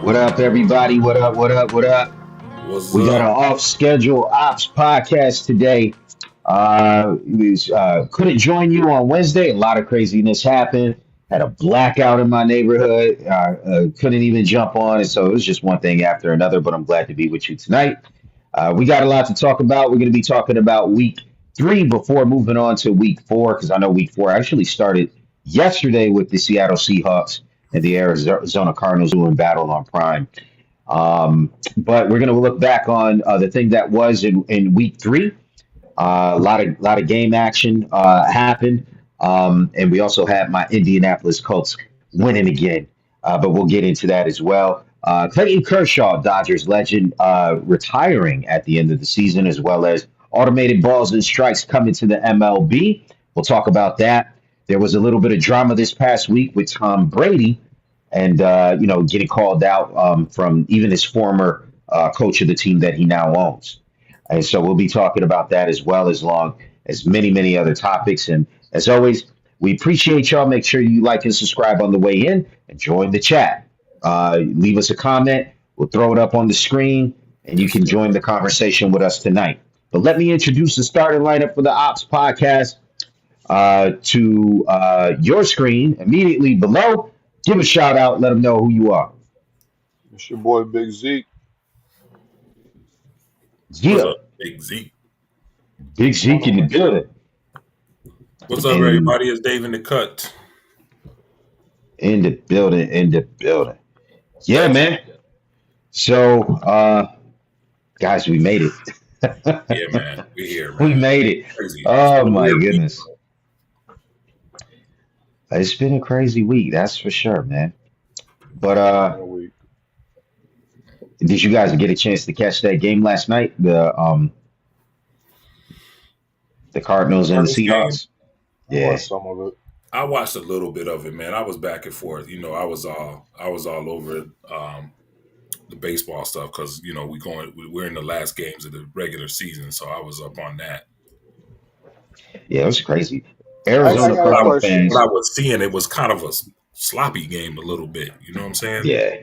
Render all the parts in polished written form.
What up, everybody? What up? What up? What up? What's We got an up? off-schedule Ops podcast today. Couldn't join you on Wednesday. A lot of craziness happened. Had a blackout in my neighborhood. Couldn't even jump on it. So it was just one thing after another. But I'm glad to be with you tonight. We got a lot to talk about. We're going to be talking about week 3 before moving on to week 4, because I know week 4 actually started yesterday with the Seattle Seahawks and the Arizona Cardinals doing battle on Prime. But we're going to look back on the thing that was in week 3. A lot of game action happened, and we also had my Indianapolis Colts winning again. But we'll get into that as well. Clayton Kershaw, Dodgers legend, retiring at the end of the season, as well as automated balls and strikes coming to the MLB. We'll talk about that. There was a little bit of drama this past week with Tom Brady, and getting called out from even his former coach of the team that he now owns. And so we'll be talking about that as well, as long as many, many other topics. And as always, we appreciate y'all. Make sure you like and subscribe on the way in and join the chat. Leave us a comment. We'll throw it up on the screen and you Yes, can join the conversation with us tonight. But let me introduce the starting lineup for the Ops podcast to your screen immediately below. Give a shout out. Let them know who you are. It's your boy Big Zeke. what's Yeah, up, Big Z? Big Zeke in the building. What's up, And everybody? It's Dave in the cut. in the building, in the building. Yeah, Legend. man. So, guys, we made it. Yeah, man. We here, We man. made it. Crazy. It's Oh been a my weird week. goodness. It's been a crazy week, that's for sure, man. But Man, we did you guys get a chance to catch that game last night? The Cardinals and the Cardinals game. Seahawks? I Yeah. watched some of it. I watched a little bit of it, man. I was back and forth. I was all over the baseball stuff because we're in the last games of the regular season, so I was up on that. Yeah, it was crazy. I Arizona got What a I, Cardinal question. what I fans. was seeing, it was kind of a sloppy game a little bit. You know what I'm saying? Yeah.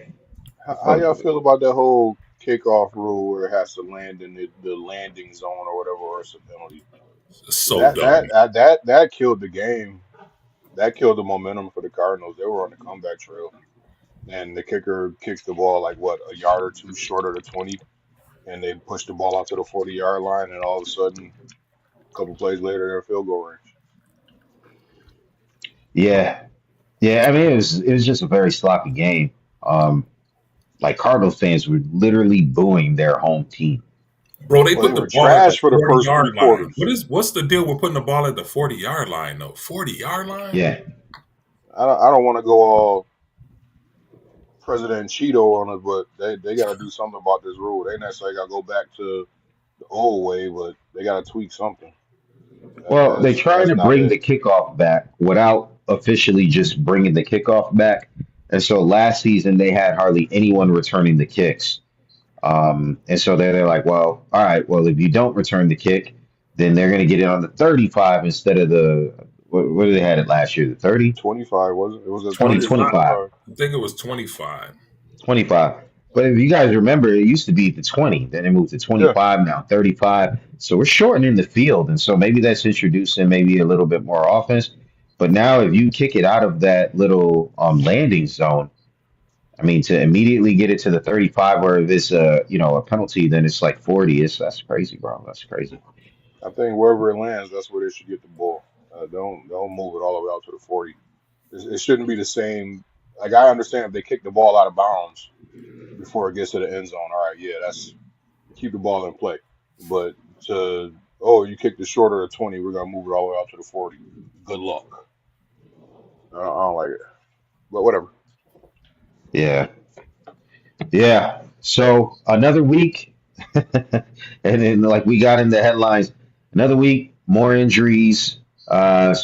How Well, y'all feel about that whole kickoff rule where it has to land in the landing zone or whatever, or it's a penalty? It's so That dumb. that that killed the game. That killed the momentum for the Cardinals. They were on the comeback trail, and the kicker kicks the ball like what, a yard or two short of the 20, and they push the ball out to the 40-yard line, and all of a sudden, a couple plays later, they're in field goal range. yeah. Yeah, I mean it was just a very sloppy game. Um, like Cardinal fans were literally booing their home team. Bro, they Well, they put the were ball at the trash for the 40 first three yard line. quarters. What's the deal with putting the ball at the 40-yard line though? 40-yard line? Yeah. I don't want to go all President Cheeto on it, but they got to do something about this rule. They necessarily got to go back to the old way, but they got to tweak something. Well, they tried That's to not bring it. the kickoff back without officially just bringing the kickoff back. And so last season they had hardly anyone returning the kicks. And so they're like, well, all right, well, if you don't return the kick, then they're going to get it on the 35 instead of what did they had it last year? The 30, 25 wasn't it? Was it 20, 30 or 25. 25, 25? I think it was 25. 25. But if you guys remember, it used to be the 20, then it moved to Yeah, 25, now 35. So we're shortening the field. And so maybe that's introducing maybe a little bit more offense. But now if you kick it out of that little landing zone, I mean, to immediately get it to the 35, where if it's a penalty, then it's like 40. That's crazy, bro. That's crazy. I think wherever it lands, that's where they should get the ball. Don't move it all the way out to the 40. It shouldn't be the same. Like, I understand if they kick the ball out of bounds before it gets to the end zone. All right, yeah, that's keep the ball in play. But you kicked it shorter of 20, we're gonna move it all the way out to the 40. Good luck. I don't like it, but whatever. Yeah, yeah. So another week, and then like we got in the headlines, another week, more injuries.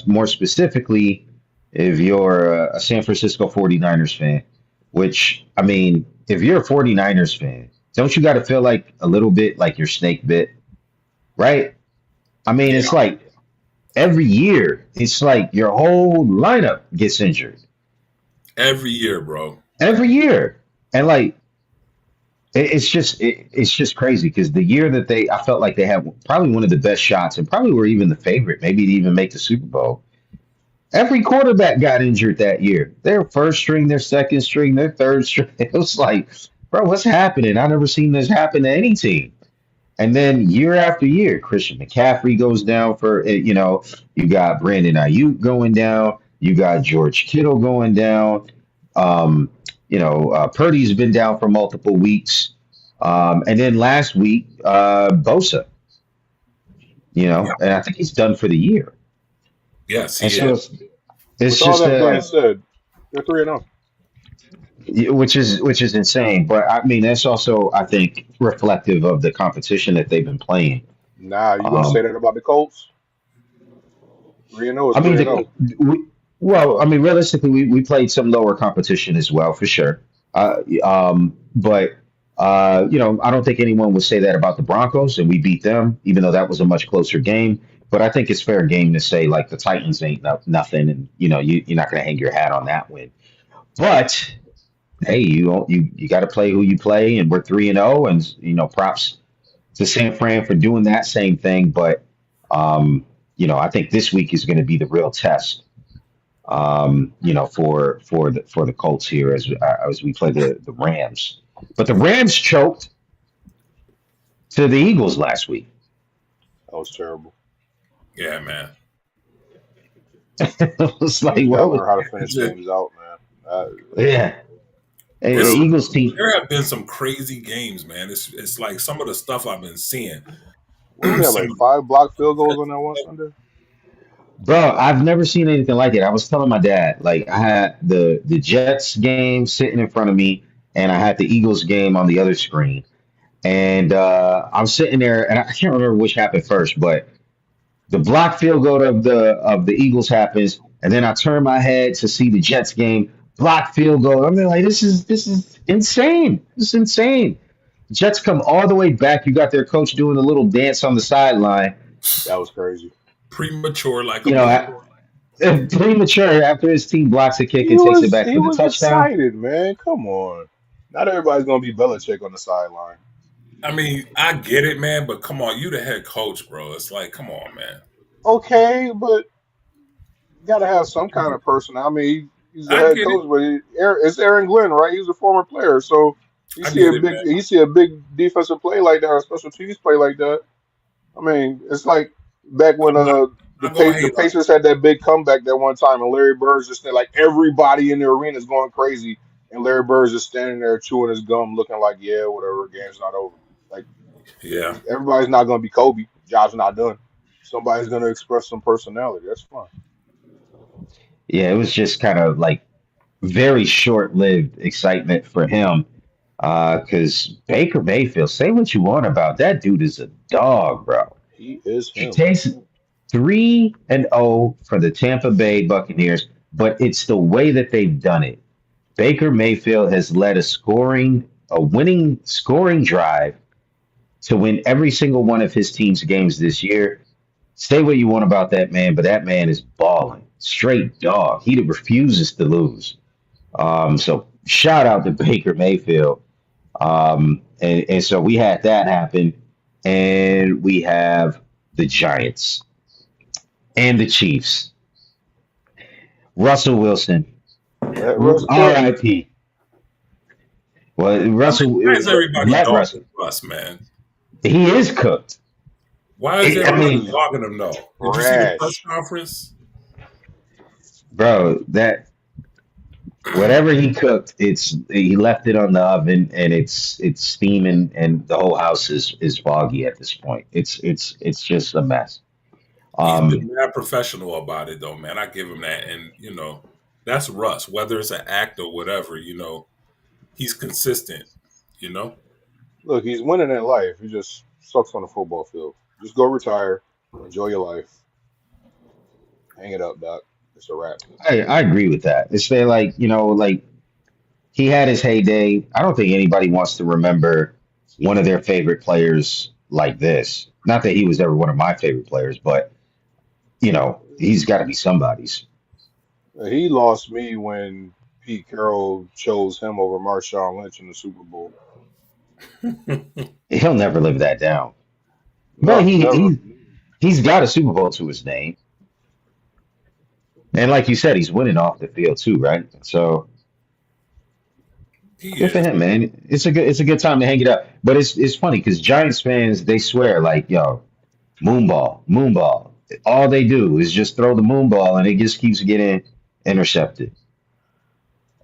More specifically, if you're a San Francisco 49ers fan, which I mean, if you're a 49ers fan, don't you got to feel like a little bit like your snake bit, right? I mean, Yeah. it's like every year, it's like your whole lineup gets injured Every year, bro. every year. And like It's just crazy because the year that I felt like they had probably one of the best shots and probably were even the favorite, maybe to even make the Super Bowl. Every quarterback got injured that year. Their first string, their second string, their third string. It was like, bro, what's happening? I never seen this happen to any team. And then year after year, Christian McCaffrey goes down for you got Brandon Ayuk going down, you got George Kittle going down. Um, Purdy's been down for multiple weeks. And then last week, Bosa, Yeah. and I think he's done for the year. Yes, And he so is. it's With all just that being said, they're 3-0. which is insane. But I mean, that's also I think reflective of the competition that they've been playing. Nah, you gonna say Um, that about the Colts? 3-0 is I mean, 3-0. I mean, realistically, we played some lower competition as well, for sure. But I don't think anyone would say that about the Broncos, and we beat them, even though that was a much closer game. But I think it's fair game to say like the Titans ain't nothing, and you're not going to hang your hat on that win. But hey, you got to play who you play, and we're 3-0, and props to San Fran for doing that same thing. But I think this week is going to be the real test. For the Colts here as we play the Rams. But the Rams choked to the Eagles last week. That was terrible. Yeah, man. It was like, Teams got to what was, learn how to finish It's just, games out, man. yeah. Hey, the it's Eagles team, there have been some crazy games, man. It's like some of the stuff I've been seeing. What we have some like of 5 blocked field goals on that one the, Sunday. bro, I've never seen anything like it. I was telling my dad, like I had the Jets game sitting in front of me, and I had the Eagles game on the other screen. And I'm sitting there, and I can't remember which happened first, but the block field goal of the Eagles happens, and then I turn my head to see the Jets game. Block field goal. I'm like, this is insane. This is insane. Jets come all the way back. You got their coach doing a little dance on the sideline. That was crazy. premature like a You know, bull. premature after his team blocks a kick and takes it back He for the was touchdown. excited, man. Come on. Not everybody's gonna be Belichick on the sideline. I mean, I get it, man, but come on, you the head coach, bro. It's like, come on, man. Okay, but you gotta have some kind of person. I mean, he's the I head get it. coach, but it's Aaron Glenn, right? He's a former player, so I get it, man. you see a big defensive play like that, or a special teams play like that. I mean, it's like back when I'm not. I'm gonna The hate on Pacers had that big comeback that one time, and Larry Bird's just there, like everybody in the arena is going crazy, and Larry Bird's just standing there chewing his gum, looking like, yeah, whatever, game's not over. Like you. Yeah. everybody's not going to be Kobe. Job's not done. Somebody's going to express some personality. That's fine. Yeah, it was just kind of like very short-lived excitement for him. Because Baker Mayfield, say what you want about that dude is a dog, bro. He is He him. takes 3-0 for the Tampa Bay Buccaneers, but it's the way that they've done it. Baker Mayfield has led a winning scoring drive to win every single one of his team's games this year. Say what you want about that man, but that man is balling. Straight dog. He refuses to lose. So shout out to Baker Mayfield. And so we had that happen, and we have the Giants and the Chiefs. Russell Wilson, Let Russ cook. R.I.P. Well, Russell, Why is everybody let dogging Russell. us, man? He is cooked. Why is I everybody mean, dogging him though? Did you see the press Trash. conference? bro, that whatever he cooked, he left it on the oven and it's steaming and the whole house is foggy at this point. It's just a mess. He's been Um, mad professional about it though, man. I give him that. And that's Russ. Whether it's an act or whatever, he's consistent, you know? Look, he's winning in life. He just sucks on the football field. Just go retire. Enjoy your life. Hang it up, Doc. It's a wrap. I agree with that. It's fair, like like he had his heyday. I don't think anybody wants to remember one of their favorite players like this. Not that he was ever one of my favorite players, but he's got to be somebody's. He lost me when Pete Carroll chose him over Marshawn Lynch in the Super Bowl. He'll never live that down. But No, never. he's got a Super Bowl to his name, and like you said, he's winning off the field too, right? So He good for is. him, man. It's a good time to hang it up. But it's funny because Giants fans they swear like, yo, moonball, moonball. All they do is just throw the moonball, and it just keeps getting intercepted.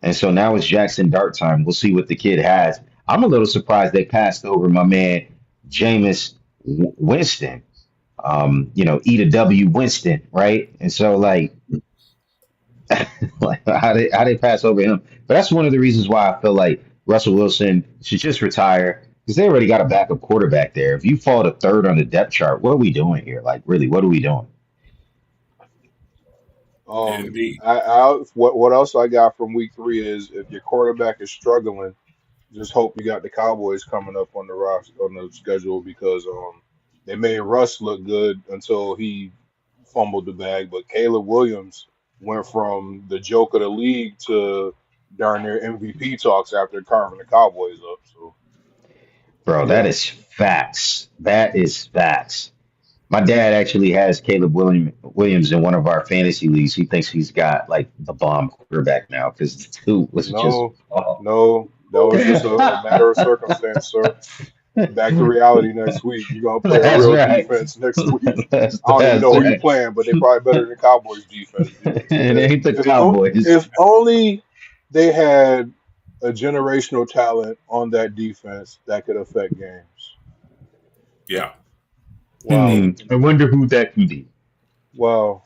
And so now it's Jackson Dart time. We'll see what the kid has. I'm a little surprised they passed over my man Jameis Winston. Eat a W Winston, right? And so like how they pass over him. But that's one of the reasons why I feel like Russell Wilson should just retire because they already got a backup quarterback there. If you fall to third on the depth chart, what are we doing here? Like, really, what are we doing? Indeed. What else I got from week 3 is if your quarterback is struggling, just hope you got the Cowboys coming up on the on the schedule because they made Russ look good until he fumbled the bag, but Caleb Williams went from the joke of the league to darn near MVP talks after carving the Cowboys up. So Bro, that yeah, is facts. That is facts. My dad actually has Williams in one of our fantasy leagues. He thinks he's got like the bomb quarterback now because the dude was just no, oh. no, that was just a matter of circumstance, sir. Back to reality next week. You're gonna play a That's real right. defense next week. I don't even That's know who you right. playing, but they probably better than the Cowboys defense, dude. It ain't the Cowboys. If only they had a generational talent on that defense that could affect games. Yeah. Wow. Indeed. I wonder who that could be. Wow.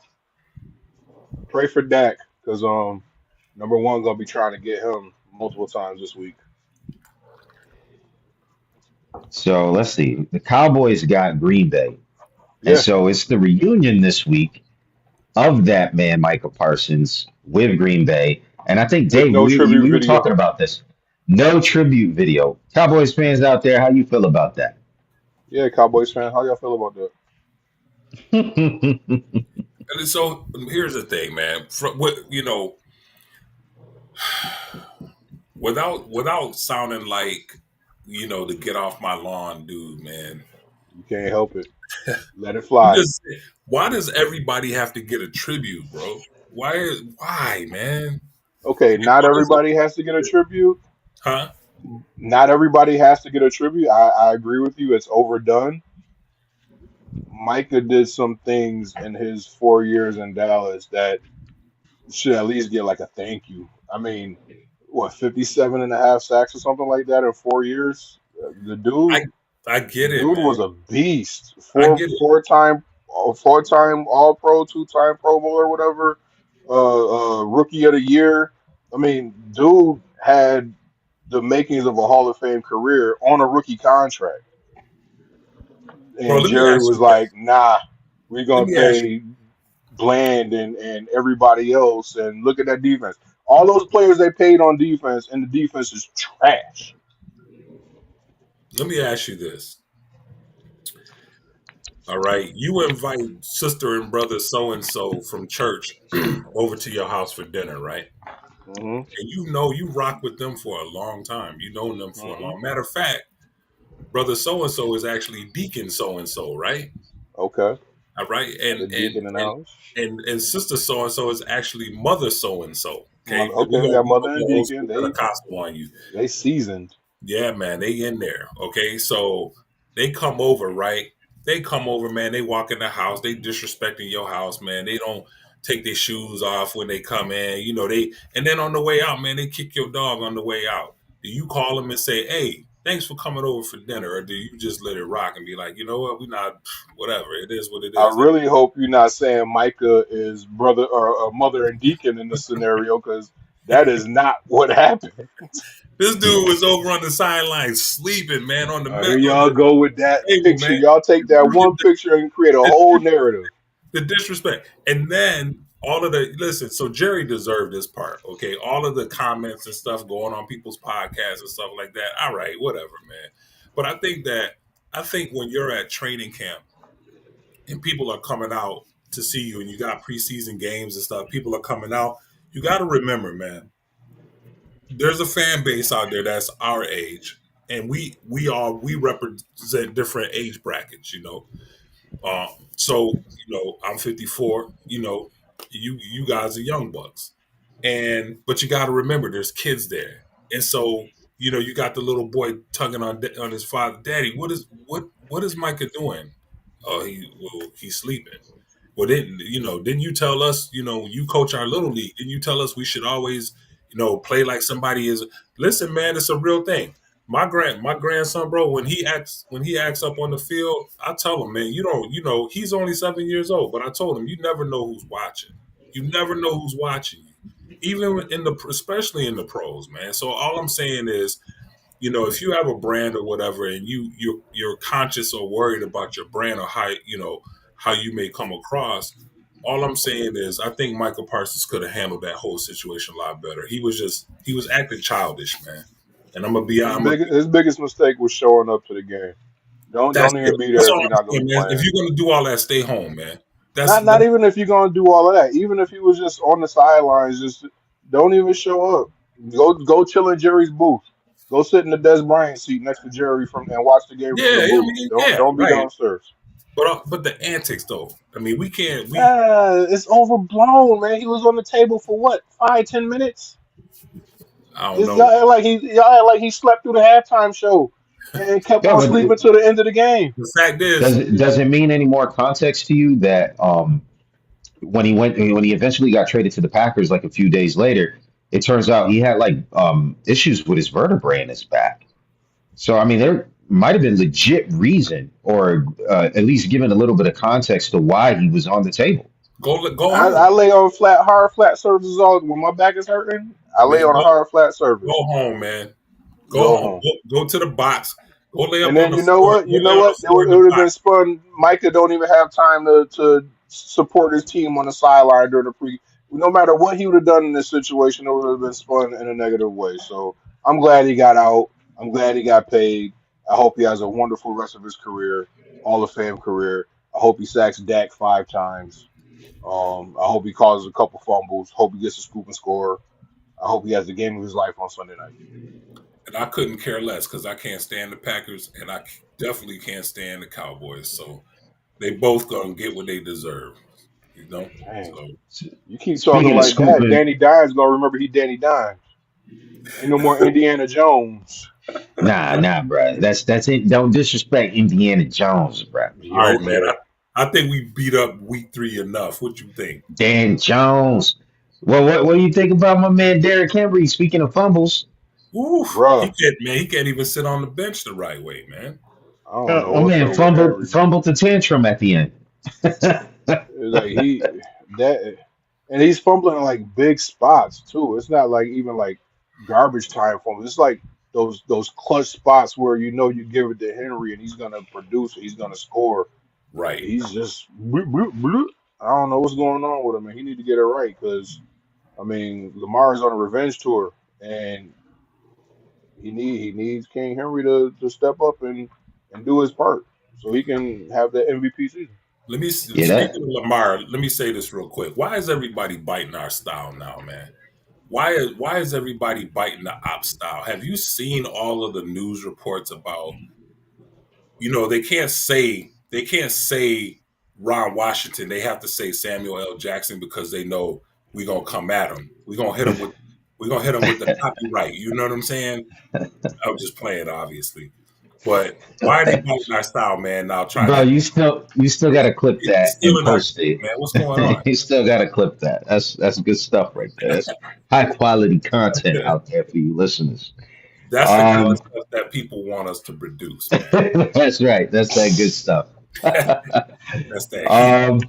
Pray for Dak because number one gonna be trying to get him multiple times this week. So let's see. The Cowboys got Green Bay. And Yeah. so it's the reunion this week of that man, Michael Parsons, with Green Bay. And I think, With Dave, no tribute we were video. talking about this. No tribute video. Cowboys fans out there, how you feel about that? Yeah, Cowboys fan, how y'all feel about that? And so here's the thing, man. Without sounding like the get off my lawn dude, man. You can't help it. Let it I'm fly. just why does everybody have to get a tribute, bro? Why, man? Okay, It not was everybody has to get a tribute. huh? Not everybody has to get a tribute. I agree with you. It's overdone. Micah did some things in his 4 years in Dallas that should at least get like a thank you. I mean, what, 57 and a half sacks or something like that in 4 years? The I dude, I the get it, dude was man. a beast. I get it. Four time All Pro, 2 time Pro Bowl or whatever. Rookie of the Year. I mean, dude had the makings of a Hall of Fame career on a rookie contract. Bro, And let me Jerry ask was you this. like, nah, we're Let gonna me ask you. pay Bland and everybody else and look at that defense. All those players they paid on defense and the defense is trash. Let me ask you this. All right. You invite sister and brother so and so from church over to your house for dinner, right? Hmm. And you rock with them for a long time. You know them for a Hmm. long. Matter of fact, brother so and so is actually deacon so and so, right? Okay. All right, Got a deacon in the house. and sister so and so is actually mother so and so. Okay, Okay, we got we mother gonna and go old deacon. school They Pentecostal on you. they seasoned. Yeah, man, they in there. Okay, so they come over, right? They come over, man. They walk in the house. They disrespecting your house, man. They don't take their shoes off when they come in. And then on the way out, man, they kick your dog on the way out. Do you call them and say, "Hey, thanks for coming over for dinner," or do you just let it rock and be like, you know what, we not, whatever. It is what it I is. really hope you're not saying Micah is brother or mother and deacon in this scenario because that is not what happened. This dude was over on the sidelines sleeping, man, on Here on y'all the go with that table, picture. man. Y'all take that one picture and create a The, whole narrative. the disrespect. And then all of the listen, so Jerry deserved this part. Okay. All of the comments and stuff going on people's podcasts and stuff like that. All right, whatever, man. But I think when you're at training camp and people are coming out to see you and you got preseason games and stuff, people are coming out, you gotta remember, man, there's a fan base out there that's our age. and we represent different age brackets. Uh, so I'm 54. You guys are young bucks, and but you got to remember there's kids there, and so you got the little boy tugging on his father, Daddy. What is Micah doing? Oh, he's sleeping. Well, didn't you tell us, when you coach our little league, didn't you tell us we should always, play like somebody is? Listen, man, it's a real thing. My grandson, bro, when he acts up on the field, I tell him, man, he's only 7 years old, but I told him, you never know who's watching. You never know who's watching you, especially in the pros, man. So all I'm saying is, if you have a brand or whatever, and you're conscious or worried about your brand or how you may come across, all I'm saying is I think Michael Parsons could have handled that whole situation a lot better. He was acting childish, man. And His biggest mistake was showing up to the game. that's Don't it. even be That's there if all you're I'm not gonna saying, be man. If playing. you're gonna do all that, stay home, man. Not even if you're gonna do all of that. Even if he was just on the sidelines, just don't even show up. Go chill in Jerry's booth. Go sit in the Des Bryant seat next to Jerry and watch the game from the yeah, I booth. mean, Don't yeah, don't be right. downstairs. But the antics though. I mean, we can't. We It's overblown, man. He was on the table for what, 5, 10 minutes? I don't It's know. y'all act like he slept through the halftime show and kept Yeah, on but sleeping to the end of the game. The fact does is, it mean any more context to you that when he eventually got traded to the Packers like a few days later, it turns out he had like issues with his vertebrae in his back. So I mean, there might have been legit reason, or at least given a little bit of context to why he was on the table. go I home, lay on hard flat surfaces all when my back is hurting. I lay man. on a hard flat Go surface. home, man. Go Go home. home. Go to the box. Go lay And up on then the you know floor. what? Go You lay know on the what? floor in It the would have box. been spun. Micah don't even have time to support his team on the sideline during the pre. No matter what he would have done in this situation, it would have been spun in a negative way. So I'm glad he got out. I'm glad he got paid. I hope he has a wonderful rest of his career, Hall of Fame career. I hope he sacks Dak 5 times. I hope he causes a couple fumbles. Hope he gets a scoop and score. I hope he has the game of his life on Sunday night. And I couldn't care less because I can't stand the Packers, and I definitely can't stand the Cowboys. So they both gonna get what they deserve. You know. Dang. So You keep talking Speaking of like that, scooping, Danny Dimes gonna remember he Danny Dimes. Ain't no more Indiana Jones. nah, bro. That's it. Don't disrespect Indiana Jones, bro. all right, man. Okay. I think we beat up week 3 enough. What you think? Dan Jones. Well, what do you think about my man Derrick Henry? Speaking of fumbles, Ooh, he Bruh, can't, man. He can't even sit on the bench the right way, man. I don't know my what's man up with Henry. fumbled the tantrum at the end. It's like that and he's fumbling in like big spots too. It's not like even like garbage time fumbles. It's like those clutch spots where you know you give it to Henry and he's gonna produce, he's gonna score. Right. He's just bloop, bloop, bloop. I don't know what's going on with him, and he need to get it right because I mean Lamar is on a revenge tour, and he needs King Henry to step up and do his part so he can have that MVP season. Let me Yeah, speaking of Lamar. Let me say this real quick. Why is everybody biting our style now, man? Why is everybody biting the op style? Have you seen all of the news reports about, they can't say Ron Washington. They have to say Samuel L. Jackson because they know we're gonna come at him. We're gonna hit him with the copyright. You know what I'm saying? I'm just playing, obviously. But why are they biting our style, man? Now trying bro, to you still got to clip it's that and stealing our post shit, it. man. What's going on? You still got to clip that. That's good stuff right there. That's high quality content out there for you listeners. That's the kind of Um, stuff that people want us to produce, man. that's right. That's that good stuff. That's that heat. um,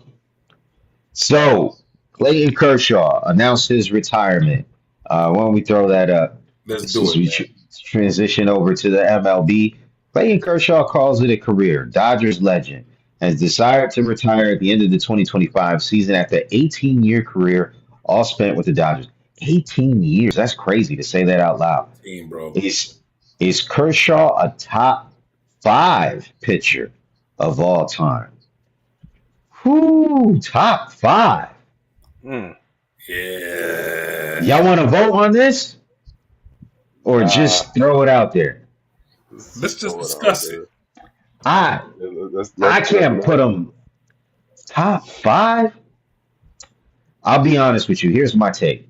So, Clayton Kershaw announced his retirement. Why don't we throw that up? Let's This do is it, we man. transition over to the MLB. Clayton Kershaw calls it a career. Dodgers legend has decided to retire at the end of the 2025 season after 18-year career, all spent with the Dodgers. 18 years. That's crazy to say that out loud. Team, bro. Is is Kershaw a top five pitcher of all time? Whoo, top five. Mm. Yeah. Y'all want to vote on this or Uh, just throw it out there? Let's Just just throw it out discuss it. there. I Let's I let's can't be put honest. him top five. I'll be honest with you. Here's my take.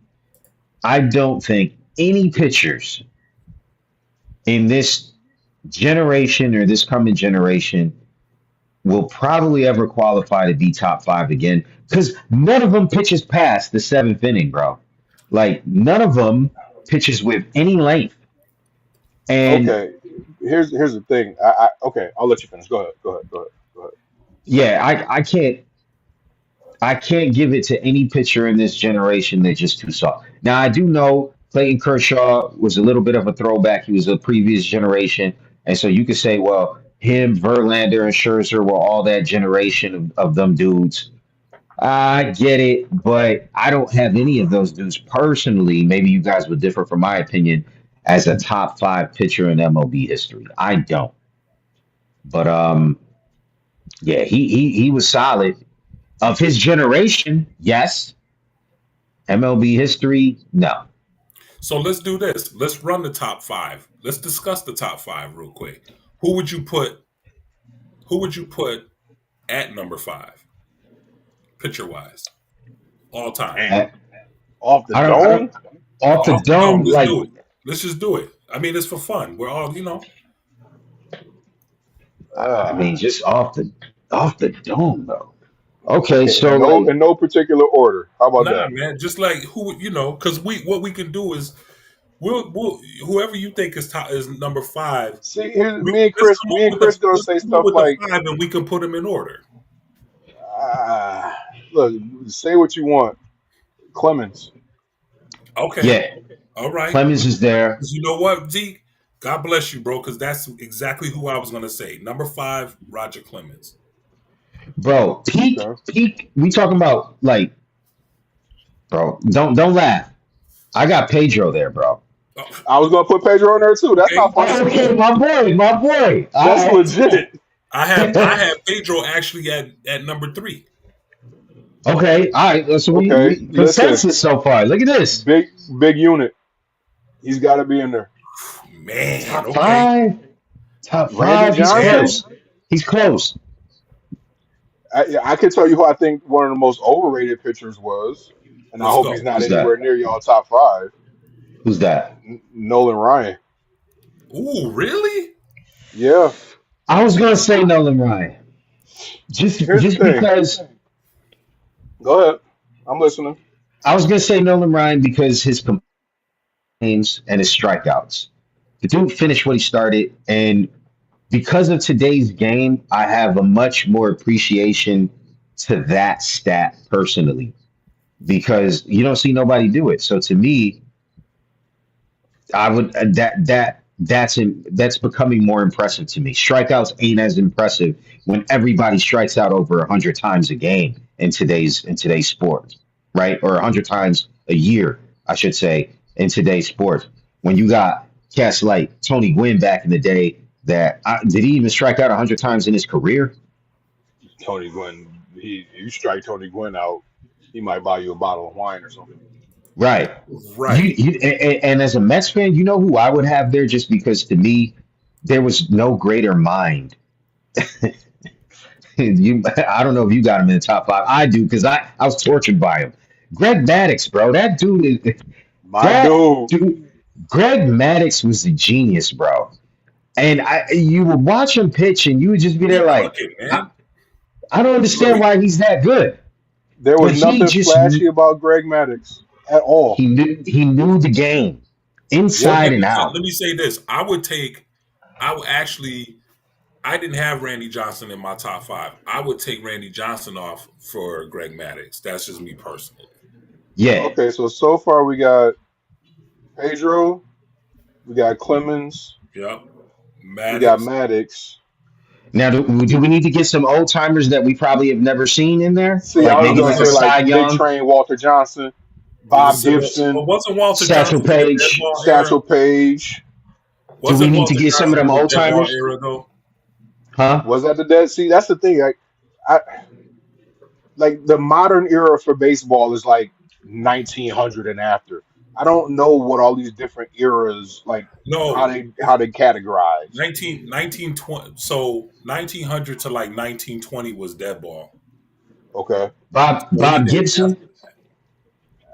I don't think any pitchers in this generation or this coming generation will probably ever qualify to be top five again because none of them pitches past the seventh inning, bro. Like none of them pitches with any length. And Okay, here's the thing. I okay, I'll let you finish. Go ahead. Go ahead. Go ahead. Go ahead. yeah, I can't give it to any pitcher in this generation that's just too soft. Now I do know Clayton Kershaw was a little bit of a throwback. He was a previous generation, and so you could say, well, him, Verlander, and Scherzer were all that generation of them dudes. I get it, but I don't have any of those dudes personally. Maybe you guys would differ from my opinion as a top five pitcher in MLB history. I don't, but yeah, he was solid of his generation. Yes, MLB history, no. So let's do this. Let's run the top five. Let's discuss the top five real quick. Who would you put? Who would you put at number five, pitcher wise, all time? Damn. I, Off the I don't dome? off the Off the dome. dome Let's like do it. Let's just do it. I mean, it's for fun. We're all, I Uh, mean just off the dome though. Okay, so in like no particular order. How about nah, that? man. Just like who, because what we can do is we'll whoever you think is top is number five. See, here's We me and Chris gonna let's say come up stuff with the like, five, and we can put them in order. ah, look, say what you want. Clemens. Okay. yeah, All right. Clemens is there. 'Cause you know what, Zeke? God bless you, bro, because that's exactly who I was going to say. Number five, Roger Clemens. Bro, peak Okay. peak we talking about like bro, don't laugh. I got Pedro there, bro. Oh, I was gonna put Pedro in there too. That's okay. not funny. Oh, okay, my boy. All That's right. legit. I have Pedro actually at number three. Okay, all right. So Okay, we listen, consensus so far. Look at this. big big unit. He's got to be in there. Man, Top okay. five. Top Randy five. He's Yeah. Johnson. close. He's close. I can tell you who I think one of the most overrated pitchers was, and I Let's hope he's go. not Who's anywhere that? near y'all top five. Who's that? Nolan Ryan. Ooh, really? Yeah. I was gonna say Nolan Ryan. Just Here's the just thing. because Go ahead. I'm listening. I was gonna say Nolan Ryan because his games and his strikeouts. The dude finished what he started, and because of today's game, I have a much more appreciation to that stat personally because you don't see nobody do it. So to me, I would that's becoming more impressive to me. Strikeouts ain't as impressive when everybody strikes out over 100 times a game in today's sport, right? Or 100 times a year, I should say, in today's sport. When you got cats like Tony Gwynn back in the day, did he even strike out 100 times in his career? Tony Gwynn. You strike Tony Gwynn out, he might buy you a bottle of wine or something. Right. You, Right. you and as a Mets fan, you know who I would have there just because to me there was no greater mind. I don't know if you got him in the top five. I do because I was tortured by him. Greg Maddux, bro. That dude is My that dude. dude. Greg Maddux was a genius, bro. And you would watch him pitch, and you would just be We there like, cooking, I, man. I don't Look, understand why he's that good, There but was nothing flashy about Greg Maddox at all. he knew the game well, Yep. inside and out. let me say this. I would actually, I didn't have Randy Johnson in my top five. I would take Randy Johnson off for Greg Maddux. That's just me personally. Yeah. Okay, so far we got Pedro, we got Clemens, Yep. we got Maddox. Maddox. Now, do we need to get some old timers that we probably have never seen in there? See, I Like was maybe gonna like a say like Cy Big Young, Train Walter Johnson, Bob Gibson, But wasn't Walter Satchel Johnson in the dead Paige. ball era? Satchel Paige. Do we Wasn't need to Walter get some of Johnson them in the old dead ball timers? era though? Huh? Was that the dead? See, that's the thing. I like the modern era for baseball is like 1900 and after. I don't know what all these different eras like how No, they categorize. 1920. So 1900 to like 1920 was dead ball. Okay, So Bob anything Gibson.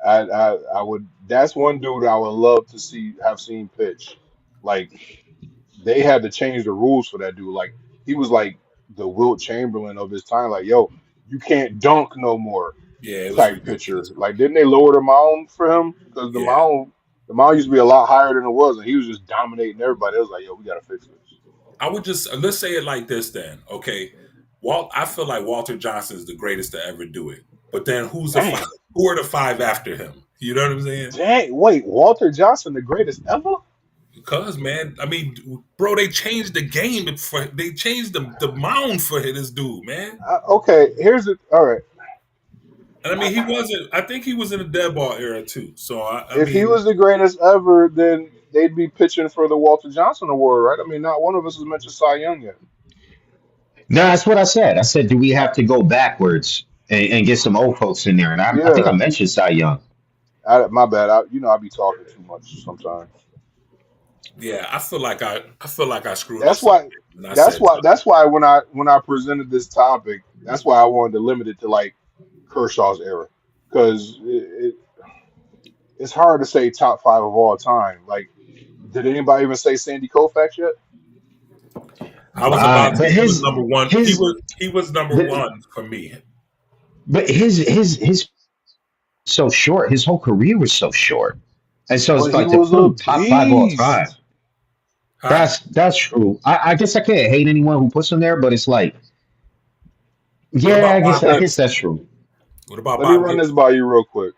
after, I would. That's one dude I would love to have seen pitch. Like they had to change the rules for that dude. Like he was like the Wilt Chamberlain of his time. Like yo, you can't dunk no more yeah, it was type ridiculous, pitcher. bro. Like didn't they lower the mound for him because Yeah, the mound used to be a lot higher than it was, and he was just dominating everybody. It was like yo, we gotta fix this. I would just let's say it like this then. Okay, I feel like Walter Johnson is the greatest to ever do it. But then who's the Dang, five? Who are the five after him? You know what I'm saying? dang. Wait, Walter Johnson, the greatest ever? Because man, I mean, bro, they changed the game for they changed the mound for this dude, man. Okay, here's it. All right. And I mean, he wasn't. I think he was in the dead ball era too. So I If he mean, was the greatest ever, then they'd be pitching for the Walter Johnson Award, right? I mean, not one of us has mentioned Cy Young yet. No, that's what I said. I said, do we have to go backwards and get some old folks in there? And I think I Yeah, mentioned Cy Young. my bad. I be talking too much sometimes. yeah, I feel like I screwed up That's something why. when I said That's why when I presented this topic, that's why I wanted to limit it to like Kershaw's era, because it's hard to say top five of all time. Like, did anybody even say Sandy Koufax yet? I was about to. But He was number one. his He was number the, one for me. but his so short. His whole career was so short, and so But it's he like to was put a him top five all time. beast. Huh? That's true. I guess I can't hate anyone who puts him there, but it's like, What yeah, about Bob I Okay, guess Gibson? that's true. What about let me Bob run this Gibson? by you real quick.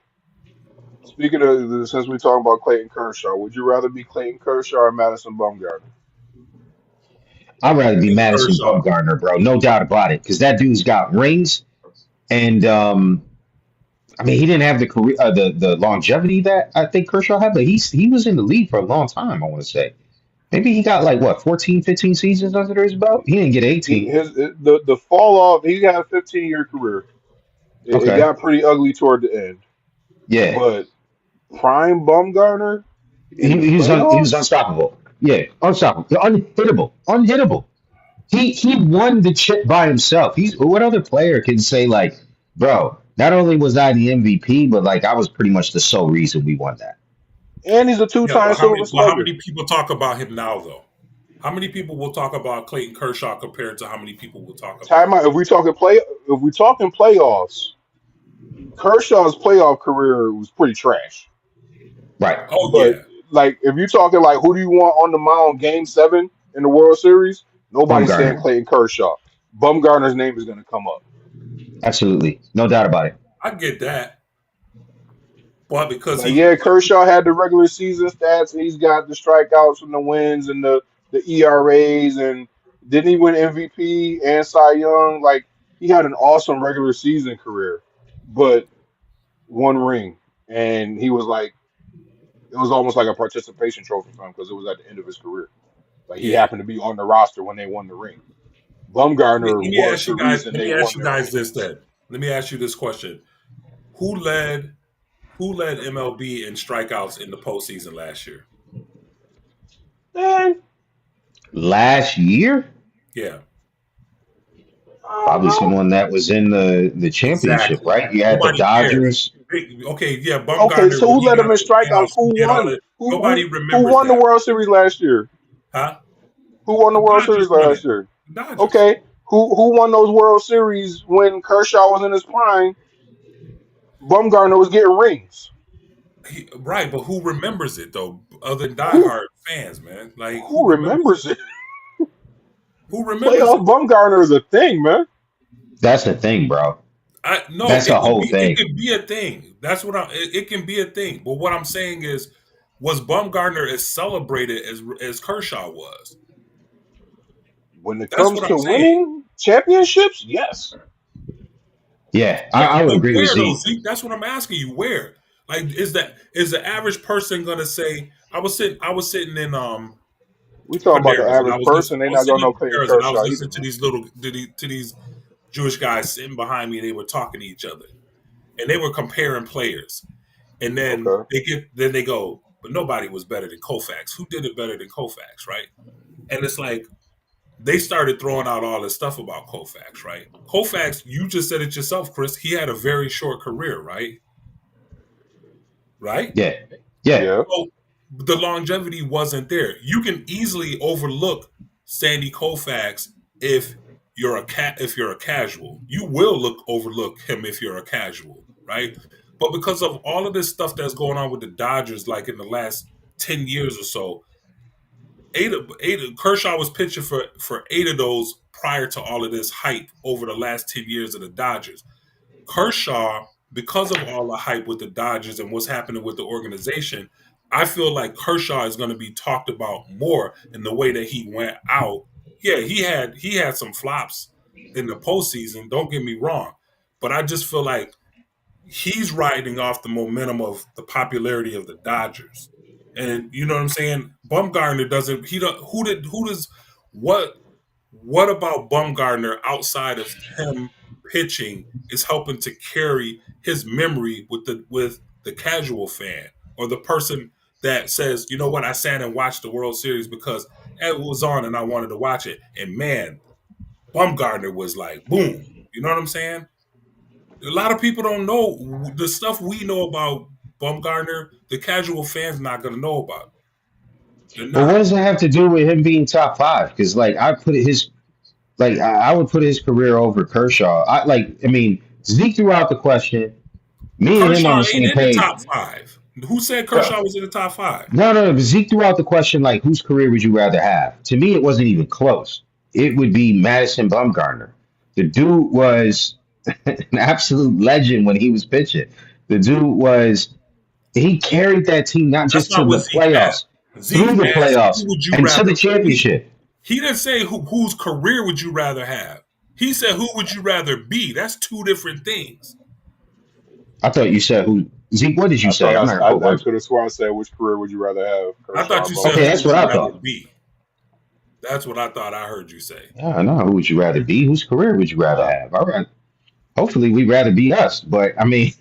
Speaking of, since we're talking about Clayton Kershaw, would you rather be Clayton Kershaw or Madison Bumgarner? I'd rather be Madison Kershaw. Bumgarner, bro. No doubt about it, because that dude's got rings, and I mean, he didn't have the career, the longevity that I think Kershaw had, but he was in the league for a long time. I want to say maybe he got like what 14, 15 seasons under his belt. He didn't get 18. The fall off. He got a 15-year career. It Okay, got pretty ugly toward the end, yeah, but prime Bumgarner in the he was playoffs, unstoppable. Yeah, unstoppable, unhittable. He won the chip by himself. He's what other player can say like, bro? Not only was I the MVP, but like I was pretty much the sole reason we won that. and he's a Yeah, two-time Silver but how Slugger. many people talk about him now though? How many people will talk about Clayton Kershaw compared to how many people will talk Time about? out. If we talking playoffs, Kershaw's playoff career was pretty trash. Right, Oh But yeah, like, if you're talking like who do you want on the mound Game 7 in the World Series, nobody's saying Bumgarner, Clayton Kershaw. Bumgarner's name is going to come up. absolutely, no doubt about it. I get that, but because Like, he, yeah, Kershaw had the regular season stats, and he's got the strikeouts and the wins and the ERAs, and didn't he win MVP and Cy Young? Like, he had an awesome regular season career, but one ring, and he was like, it was almost like a participation trophy for him because it was at the end of his career. Like, he yeah. happened to be on the roster when they won the ring. Bumgarner Let me was ask the you guys. reason Let they me ask won you their guys ring. this then. Let me ask you this question: Who led Who led MLB in strikeouts in the postseason last year? Man, Last year, Yeah, I don't probably know. someone that was in the championship, exactly. right? You had the Nobody cares. Dodgers. Okay, yeah, Okay, Bumgarner so when who he led got them in to the strikeouts? playoffs, he Who did all won? that. Nobody Who remembers won the that, World Series last year? huh? Who won the The World Dodgers Series won last it. year? The Dodgers, Okay, who won those World Series when Kershaw was in his prime? Bumgarner was getting rings. Right? But who remembers it though? Other than Who diehard fans, man. Like who who remembers it? remembers it? Who remembers Playoff it? Bumgarner is a thing, man. That's the thing, bro. I no, That's the whole it thing. could be a thing. That's what it can be a thing. But what I'm saying is, was Bumgarner as celebrated as Kershaw was? When it That's comes what I'm to saying. winning championships, yes. Yeah, Right, I would but agree with where though? Z. See, that's what I'm asking you. Where? Like, is the average person gonna say? I was sitting in We talking about the Paneras, and average person. They I was not sitting gonna in know Clayton Paneras, and I was Kershaw either, listening to man. these to these Jewish guys sitting behind me. And they were talking to each other, and they were comparing players. And then Okay. they go, but nobody was better than Koufax. Who did it better than Koufax, right? And it's like they started throwing out all this stuff about Koufax, right? Koufax, you just said it yourself, Chris. He had a very short career, right? Right? Yeah, yeah. Yeah. So the longevity wasn't there. You can easily overlook Sandy Koufax if if you're a casual. You will overlook him if you're a casual, right? But because of all of this stuff that's going on with the Dodgers, like in the last 10 years or so, Kershaw was pitching for 8 of those prior to all of this hype over the last 10 years of the Dodgers. Kershaw, because of all the hype with the Dodgers and what's happening with the organization, I feel like Kershaw is going to be talked about more in the way that he went out. Yeah, he had some flops in the postseason. Don't get me wrong, but I just feel like he's riding off the momentum of the popularity of the Dodgers. And you know what I'm saying? Bumgarner doesn't. He don't. Who does what? What about Bumgarner outside of him pitching is helping to carry his memory with the casual fan or the person that says, you know what, I sat and watched the World Series because it was on and I wanted to watch it. And man, Bumgarner was like, boom. You know what I'm saying? A lot of people don't know the stuff we know about Bumgarner. The casual fans not going to know about it. They're But what not. does it have to do with him being top five? Because like I would put his career over Kershaw. I mean Zeke threw out the question. Me and him on Kershaw the ain't same in the page. top five. Who said Kershaw was in the top five? No, no, no. Zeke threw out the question like, whose career would you rather have? To me, it wasn't even close. It would be Madison Bumgarner. The dude was an absolute legend when he was pitching. The dude was he carried that team not That's just to not what the Zeke playoffs, asked. through Zeke the asked, playoffs "Who would you and to the rather be?" championship. He didn't say whose career would you rather have. He said, "Who would you rather be?" That's two different things. I thought you said who Zeke. What did you I say? thought I'm not. I What? could have sworn I said, which career would you rather have, I Kershaw thought or you said, Okay, "Who Bumgarner? that's would what you I rather thought. be?" That's what I thought I heard you say. Yeah, I know. Who would you rather be? Whose career would you rather Uh, have? All right. Hopefully, we'd rather be us. But I mean,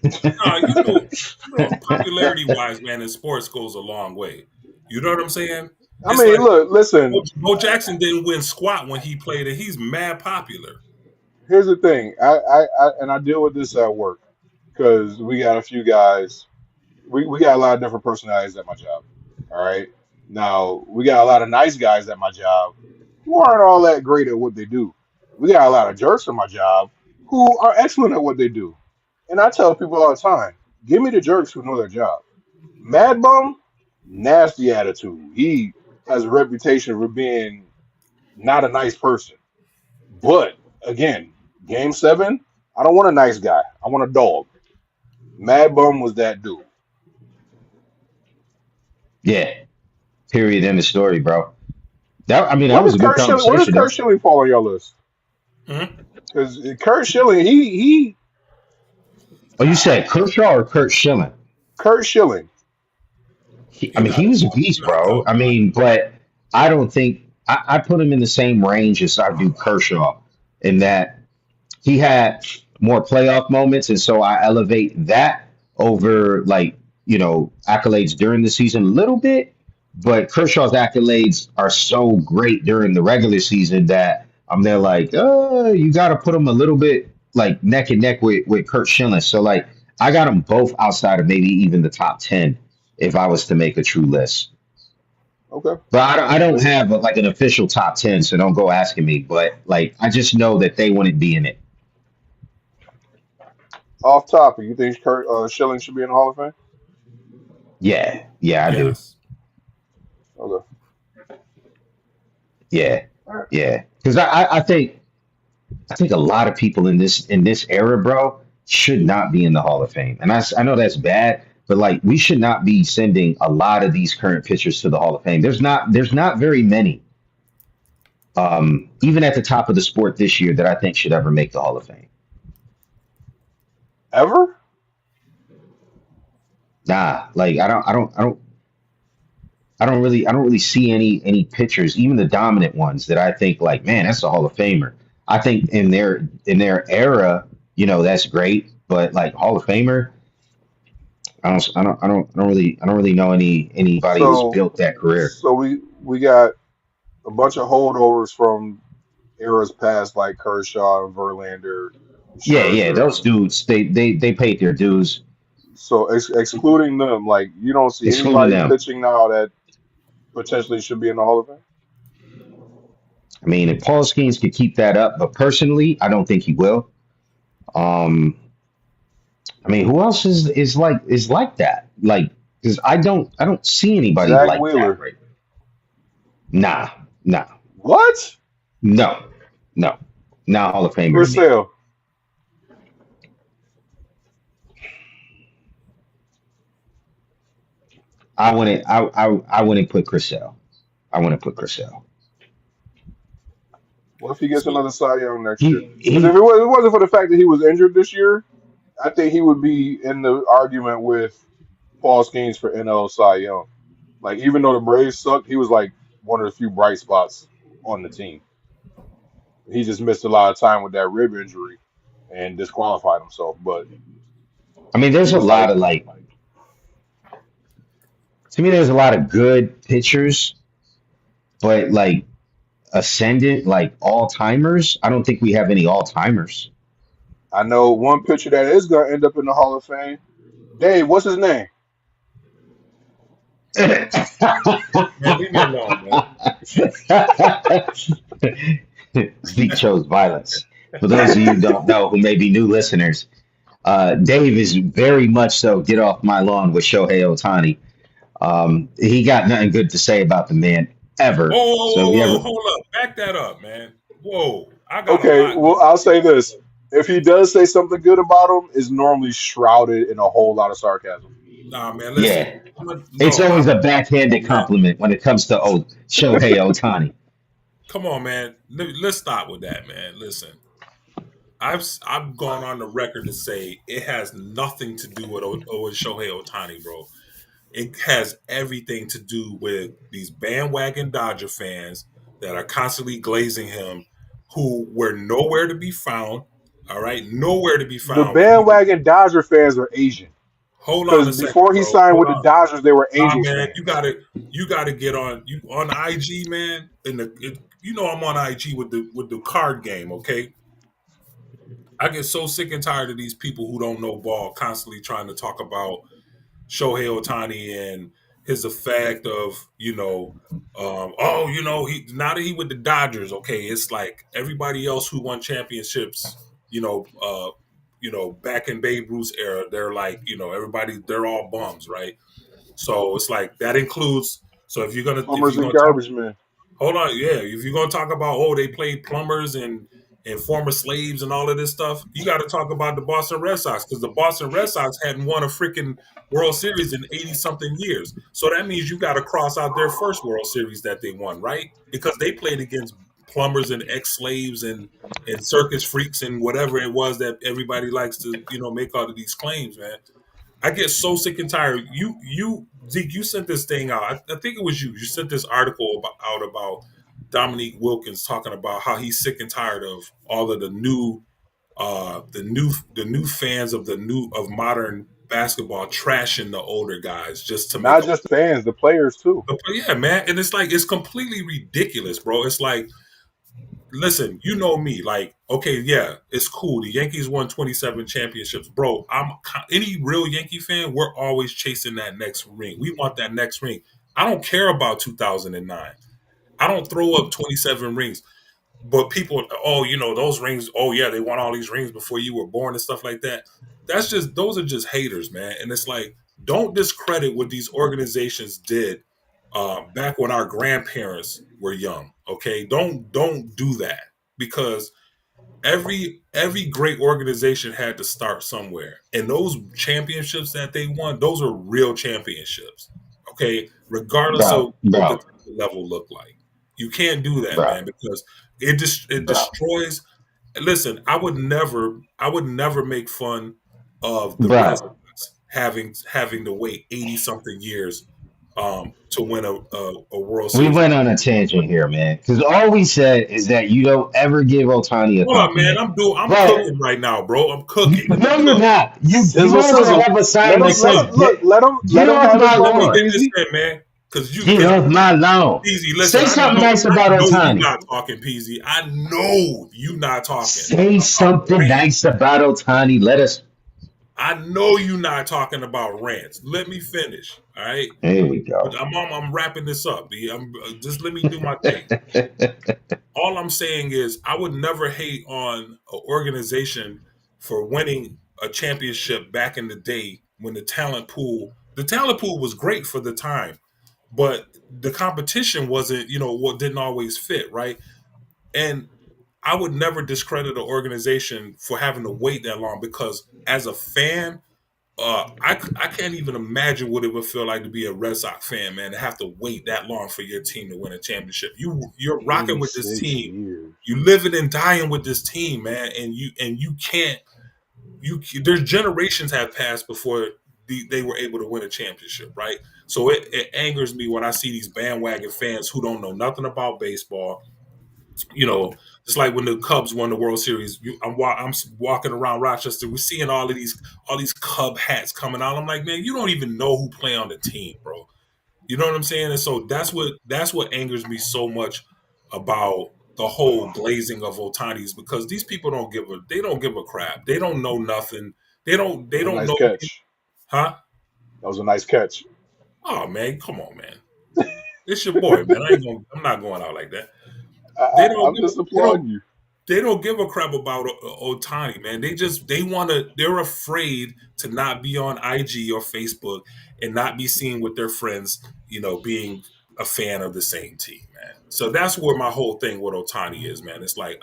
No, popularity wise, man, in sports goes a long way. You know what I'm saying? I It's mean, like look, listen. Bo Jackson didn't win squat when he played, and he's mad popular. Here's the thing. I deal with this at work because we got a few guys. We got a lot of different personalities at my job. All right. Now we got a lot of nice guys at my job who aren't all that great at what they do. We got a lot of jerks at my job who are excellent at what they do. And I tell people all the time, give me the jerks who know their job. Mad Bum, nasty attitude. He has a reputation for being not a nice person. But again, game seven, I don't want a nice guy. I want a dog. Mad Bum was that dude. yeah. Period. End of story, bro. That I mean, that Where was does a good Kurt Schilling? Where does conversation Kurt though. Schilling fall on your list? Hmm? Because Kurt Schilling, he Oh, you ah, said Kershaw or Kurt Schilling? Kurt Schilling. I He mean, not he was a he beast, not bro. top I five. mean, but I don't think I put him in the same range as I do Kershaw in that he had more playoff moments, and so I elevate that over like accolades during the season a little bit. But Kershaw's accolades are so great during the regular season that I'm there like, you got to put him a little bit like neck and neck with Kurt Schilling. So like, I got them both outside of maybe even the top 10 if I was to make a true list. Okay. But I don't Listen, have like an official top 10, so don't go asking me. But like, I just know that they wouldn't be in it. off topic, you think Kurt Schilling should be in the Hall of Fame? Yeah, yeah, I do. Yes. Okay. Yeah, All right. yeah. Because I think a lot of people in this era, bro, should not be in the Hall of Fame. And I know that's bad, but like we should not be sending a lot of these current pitchers to the Hall of Fame. There's not very many, even at the top of the sport this year that I think should ever make the Hall of Fame. Ever? Nah, like I don't really see any pitchers, even the dominant ones that I think like, man, that's a Hall of Famer. I think in their era, that's great, but like Hall of Famer, I don't really know anybody who's So built that career. so we got a bunch of holdovers from eras past, like Kershaw and Verlander, Yeah, yeah, Scherzer. those dudes, they paid their dues. So excluding them, like you don't see Excluding anybody them. pitching now that potentially should be in the Hall of Fame. I mean, if Paul Skeens could keep that up, but personally, I don't think he will. Um, I mean, who else is like that? Like, because I don't see anybody Zach like that Wheeler. right. Nah, nah, What? no, no, not Hall of Famer to Chris me. Sale. I wouldn't put Chris Sale. I wouldn't put Chris Sale. What if he gets So another Cy Young next year? Because if He it wasn't for the fact that he was injured this year, I think he would be in the argument with Paul Skeens for NL Cy Young. Like even though the Braves sucked, he was like one of the few bright spots on the team. He just missed a lot of time with that rib injury and disqualified himself. But I mean, he there's a was lot like, of like to me, there's a lot of good pitchers, but like ascendant, like all timers. I don't think we have any all timers. I know one pitcher that is going to end up in the Hall of Fame. Dave, what's his name? man, leave me alone, man. Zeke chose violence. For those of you who don't know, who may be new listeners, Dave is very much so get off my lawn with Shohei Ohtani. He got nothing good to say about the man ever. So if you ever, Hold up, back that up, man. Whoa, I got a Okay, lot well, good to I'll say say about this. If he does say something good about him, is normally shrouded in a whole lot of sarcasm. him. Nah, man, listen. yeah, it's No, always a come backhanded on, man. compliment when it comes to Shohei Ohtani. Come on, man. Let's stop with that, man. Listen, I've gone on the record to say it has nothing to do with Shohei Ohtani, bro. It has everything to do with these bandwagon Dodger fans that are constantly glazing him, who were nowhere to be found. All right, nowhere to be The found when he. bandwagon Dodger fans are Asian Hold on because a second, before he bro. signed Hold with the on. Dodgers, they were Nah, Angels man, fans. you gotta get on you on IG, man. You know I'm on IG with the card game. Okay, I get so sick and tired of these people who don't know ball constantly trying to talk about Shohei Ohtani and his effect of he now that he with the Dodgers. Okay, it's like everybody else who won championships. You know, uh, back in Babe Ruth's era, they're like everybody they're all bums, right? So it's like that includes. So if Plumbers you're and gonna talk, garbage men. hold on, yeah, if you're gonna talk about they played plumbers and former slaves and all of this stuff, you got to talk about the Boston Red Sox because the Boston Red Sox hadn't won a freaking World Series in 80 something years. So that means you got to cross out their first World Series that they won, right? Because they played against plumbers and ex slaves and circus freaks and whatever it was that everybody likes to make all of these claims, man. I get so sick and tired. Zeke, you sent this thing out. I think it was you. You sent this article out about Dominique Wilkins talking about how he's sick and tired of all of the new fans of modern basketball trashing the older guys just to make Not a. just the fans, the players too. But yeah, man, and it's like it's completely ridiculous, bro. It's like listen, you know me. Like, okay, yeah, it's cool. The Yankees won 27 championships, bro. Any real Yankee fan. We're always chasing that next ring. We want that next ring. I don't care about 2009. I don't throw up 27 rings. But people, oh, those rings. Oh yeah, they won all these rings before you were born and stuff like that. Those are just haters, man. And it's like, don't discredit what these organizations did back when our grandparents were young. Okay, don't do that because every great organization had to start somewhere, and those championships that they won, those are real championships. Okay, regardless of Bro, what the bro, level looked like, you can't do that, bro, man, because it bro, destroys. Listen, I would never make fun of the Red bro. Sox having to wait 80 something years. to win a World We Series. went on a tangent here, man. Because all we said is that you don't ever give Otani a Hold up, man. compliment. I'm But cooking right now, bro. I'm cooking. Let me no, you're cook. not. You Sizzle, might as well sizzle. have a Let sign him that let says him look. Get Let him off have his my Let me moment, get lawn. this Peasy. in, man. Get off my lawn. Peasy, listen. Say something nice I about know you Otani. not talking, Peasy. I know you not talking Say about something rants. nice about Otani. Let us. I know you not talking about rants. Let me finish. All right. There we But go. I'm wrapping this up. Just let me do my thing. All I'm saying is I would never hate on an organization for winning a championship back in the day when the talent pool was great for the time, but the competition wasn't, what didn't always fit, right? And I would never discredit an organization for having to wait that long because as a fan, I can't even imagine what it would feel like to be a Red Sox fan, man, to have to wait that long for your team to win a championship. You're rocking with this 26 team. years. You living and dying with this team, man, and you can't there's generations have passed before they were able to win a championship, right? So it angers me when I see these bandwagon fans who don't know nothing about baseball. You know, just like when the Cubs won the World Series, I'm walking around Rochester, we're seeing all these Cub hats coming out. I'm like, man, you don't even know who play on the team, bro. You know what I'm saying? And so that's what angers me so much about the whole glazing of Otanis because these people they don't give a crap. They don't know nothing. That They was a don't nice know, catch. huh? That was a nice catch. Oh man, come on, man. It's your boy, man. I'm not going out like that. I'm just They don't applauding you. they don't give a crap about Otani, man. They're afraid to not be on IG or Facebook and not be seen with their friends, being a fan of the same team, man. So that's where my whole thing with Otani is, man. It's like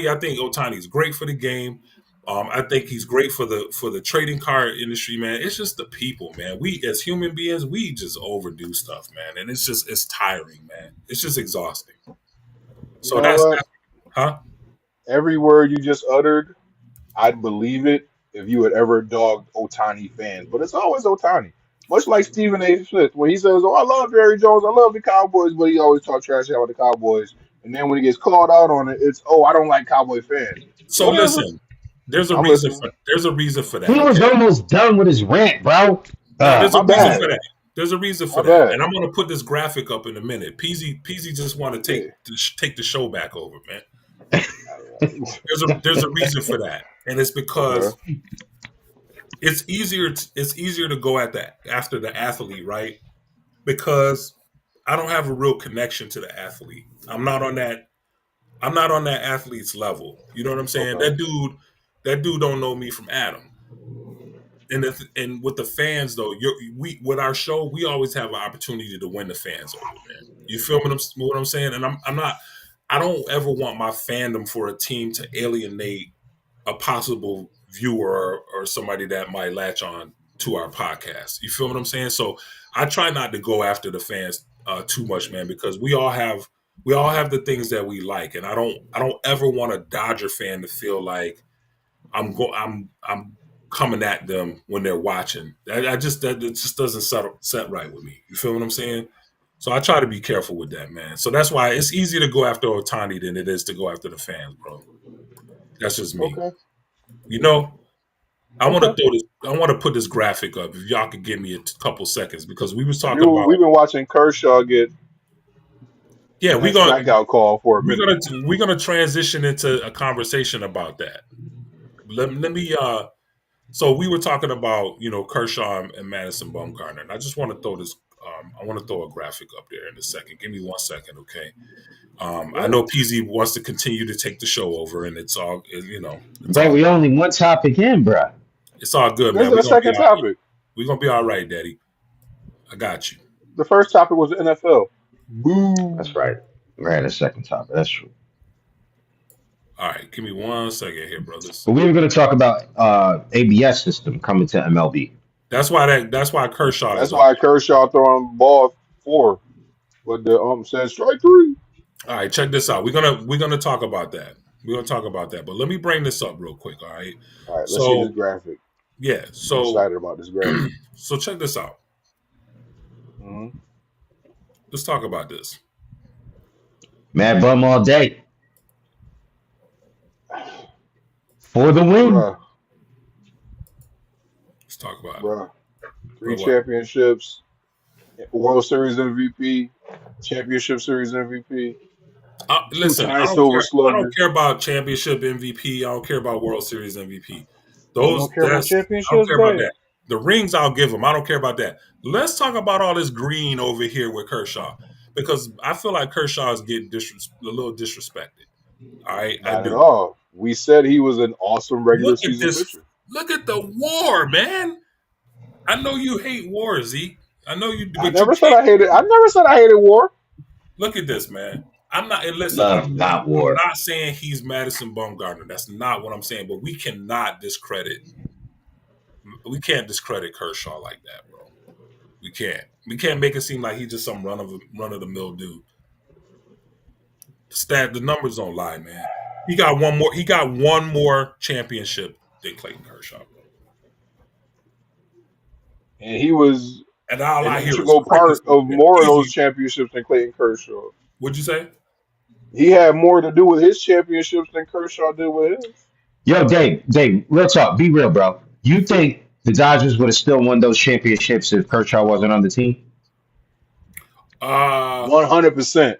I think Otani is great for the game. I think he's great for the trading card industry, man. It's just the people, man. We as human beings, we just overdo stuff, man, and it's tiring, man. It's just exhausting. You So know what? that's huh? Every word you just uttered, I'd believe it if you had ever dogged Otani fans. But it's always Otani. Much like Stephen A. Smith, when he says, "Oh, I love Jerry Jones, I love the Cowboys," but he always talks trash about the Cowboys. And then when he gets called out on it, it's, "Oh, I don't like Cowboy fans." So Whatever. listen, I'm listening. there's a reason for He that, was okay? almost done with his rant, bro. No, there's a My reason bad. for that. There's a reason My for that. bad. And I'm gonna put this graphic up in a minute. Peasy just wanna Yeah. take the show back over, man. Uh, There's a reason for that. And it's okay. because it's easier to go after the athlete, right? Because I don't have a real connection to the athlete. I'm not on that athlete's level. You know what I'm saying? Okay. That dude don't know me from Adam. And with the fans though, we with our show, we always have an opportunity to win the fans over, man. You feel what I'm saying? And I'm not. I don't ever want my fandom for a team to alienate a possible viewer or somebody that might latch on to our podcast. You feel what I'm saying? So I try not to go after the fans too much, man, because we all have the things that we like, and I don't ever want a Dodger fan to feel like I'm coming at them when they're watching. That it just doesn't set right with me. You feel what I'm saying? So I try to be careful with that, man. So that's why it's easier to go after Otani than it is to go after the fans, bro. That's just me. Okay. You know, Okay. I want to put this graphic up. If y'all could give me a couple seconds, because we was talking You about, we've been watching Kershaw get yeah, that strikeout call for a minute. we're gonna transition into a conversation about that. Let me So we were talking about Kershaw and Madison Bumgarner, and I just want to throw this. I want to throw a graphic up there in a second. Give me 1 second, okay? I Yeah. know PZ wants to continue to take the show over, and it's Bro, all we only one topic in, bro. it's all good, There's man. a second topic. We're gonna be all right, Daddy. I got you. The first topic was the NFL. Boo. That's right. We're at a second topic. That's true. All right, give me 1 second here, brothers. But we were going to talk about ABS system coming to MLB. That's why Kershaw is That's up why Kershaw throwing ball four, but the said strike three. there. All right, check this out. We're gonna talk about that. We're gonna talk about that. But let me bring this up real quick. All right. All right, let's see this So graphic. yeah. I'm excited about this graphic. So check this out. Hmm. Let's talk about this. Mad bum all day for the win. Bruh, Let's talk about it. bruh. Three Bro, what? championships, World Series MVP, Championship Series MVP, Listen, two-time Silver I don't Slugger. care about championship MVP. I don't care about World Series MVP. You don't care about I don't championships, care about bad. that. The rings I'll give him. I don't care about that. Let's talk about all this green over here with Kershaw because I feel like Kershaw is getting a little disrespected. All right, I Not at do. all. We said he was an awesome regular Look at season this. pitcher. Look at the WAR, man. I know you hate WAR, Zeke. I know you, I but you never said can't. I hated. I never said I hated War. Look at this, man. I'm not. And listen, Love not I'm war. not saying he's Madison Bumgarner. That's not what I'm saying. But we cannot discredit. We can't discredit Kershaw like that, bro. We can't. We can't make it seem like he's just some run of the mill dude. The numbers don't lie, man. He got one more. He got one more championship than Clayton Kershaw, bro. And he was And all an I hear is integral part praise. of more of those Easy. championships than Clayton Kershaw. What'd you say? He had more to do with his championships than Kershaw did with his. Yo, Dave, real talk. Be real, bro. You think the Dodgers would have still won those championships if Kershaw wasn't on the team? Uh, 100%.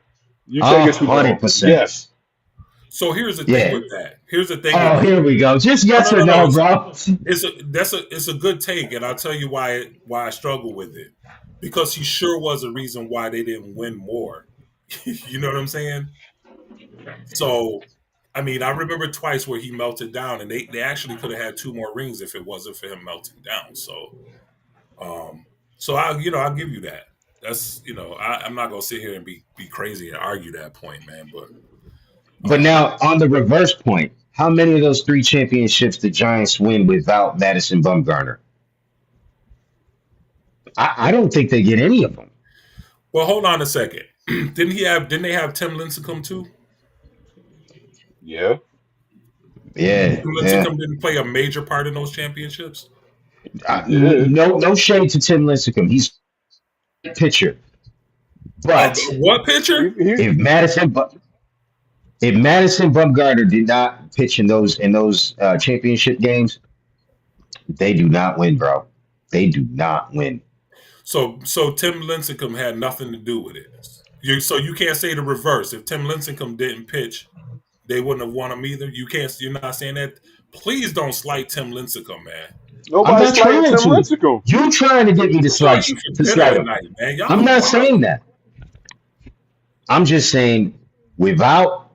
You take A it too far. 100%. Yes. so here's the thing Yeah. with that. Here's the thing with Oh, that. here we go. Just No, yes no, or no, no. no, bro. It's a good take, and I'll tell you why I struggle with it. Because he sure was a reason why they didn't win more. You know what I'm saying? So, I mean, I remember twice where he melted down, and they actually could have had two more rings if it wasn't for him melting down. Um, so I'll give you that. That's I'm not gonna sit here and be crazy and argue that point, man. But But now, on the reverse point, how many of those three championships the Giants win without Madison Bumgarner? I don't think they get any of them. well, hold on a second. Didn't they have Tim Lincecum too? Yeah. Yeah, Tim yeah. Lincecum didn't play a major part in those championships. He did. No shade to Tim Lincecum. He's a pitcher. But What pitcher? if Madison Bumgarner did not pitch in those championship games, they do not win, bro. They do not win. So Tim Lincecum had nothing to do with it. So you can't say the reverse. If Tim Lincecum didn't pitch, they wouldn't have won him either. You're not saying that. Please don't slight Tim Lincecum, man. I'm Nobody's not slighting trying Tim to. Lincecum. You trying to get me to Y'all slight you for dinner him. tonight, man. Y'all I'm not wild. saying that. I'm just saying without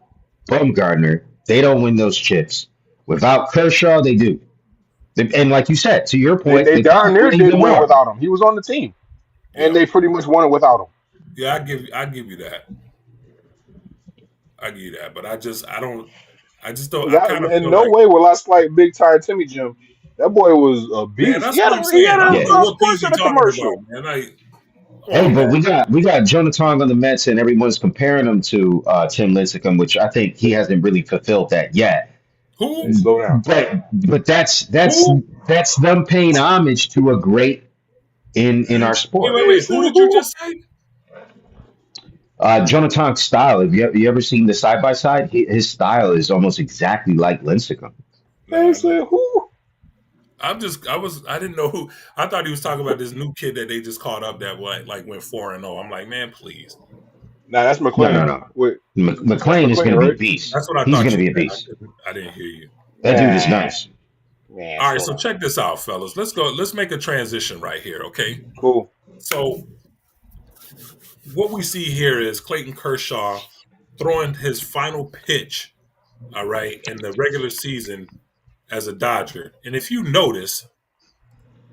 Bumgarner, they don't win those chips. Without Kershaw, they do. And like you said, to your point, They they darn probably near win did even win more. without him. He was on the team. And Yeah, they pretty much won it without him. yeah. I give you that. I give you that. But I don't. I just don't. I kind of In feel no like, way will I slight Big Tire Timmy Jim. That boy was a man. beast. That's what I'm He had saying. I don't Yeah. know a what Sports things you Center talking about, commercial. man. Like, come Hey, on, but man. we got Jonathan on the Mets, and everyone's comparing him to Tim Lincecum, which I think he hasn't really fulfilled that yet. Hey, Who? slow down. But Who? that's them paying homage to a great in our Wait, sport. wait, He wait. Who said did you who? just say? Jonathan's style. Have you ever seen the side by side? His style is almost exactly like Lincecum. He Nah, said who? I didn't know who. I thought he was talking about this new kid that they just caught up that went 4-0. I'm like, man, please. Nah, that's No, McLean. no. Wait, that's McLean is McLean, going to be a right? beast. That's what I He's thought going to you be a said. beast. I didn't hear you. That dude is Man, nice. All right, slow so down. check this out, fellas. Let's go. Let's make a transition right here, okay? Cool. So what we see here is Clayton Kershaw throwing his final pitch, all right, in the regular season as a Dodger. And if you notice,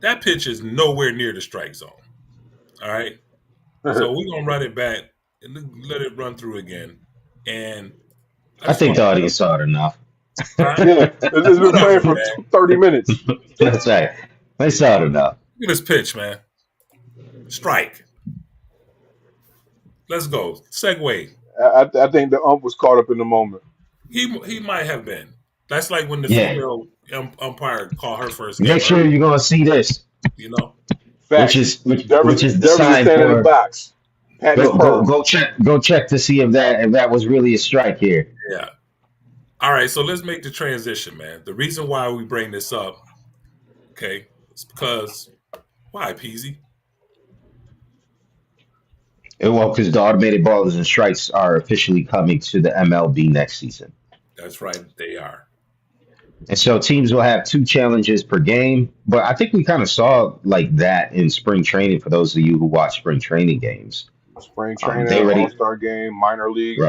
that pitch is nowhere near the strike zone. All right. So we're gonna run it back and let it run through again. And I I just think want the to audience saw it enough. Yeah, it's been whatever, playing for man. 30 minutes. That's right. They saw it enough. Look at this pitch, man. Strike. Let's go. Segue. I think the ump was caught up in the moment. He might have been. That's like when the Yeah. female umpire called her first Make game sure early, you're going to see this. you know. Facts. which is the Devers is sign standing in the for box, patting his perm. go check to see if that was really a strike here. Yeah. All right, so let's make the transition, man. The reason why we bring this up, okay, is because why, Peasy? Well, because the automated ballers and strikes are officially coming to the MLB next season. That's right, they are. And so teams will have two challenges per game. But I think we kind of saw like that in spring training for those of you who watch spring training games. Spring training, They All already Star game, minor right. leagues.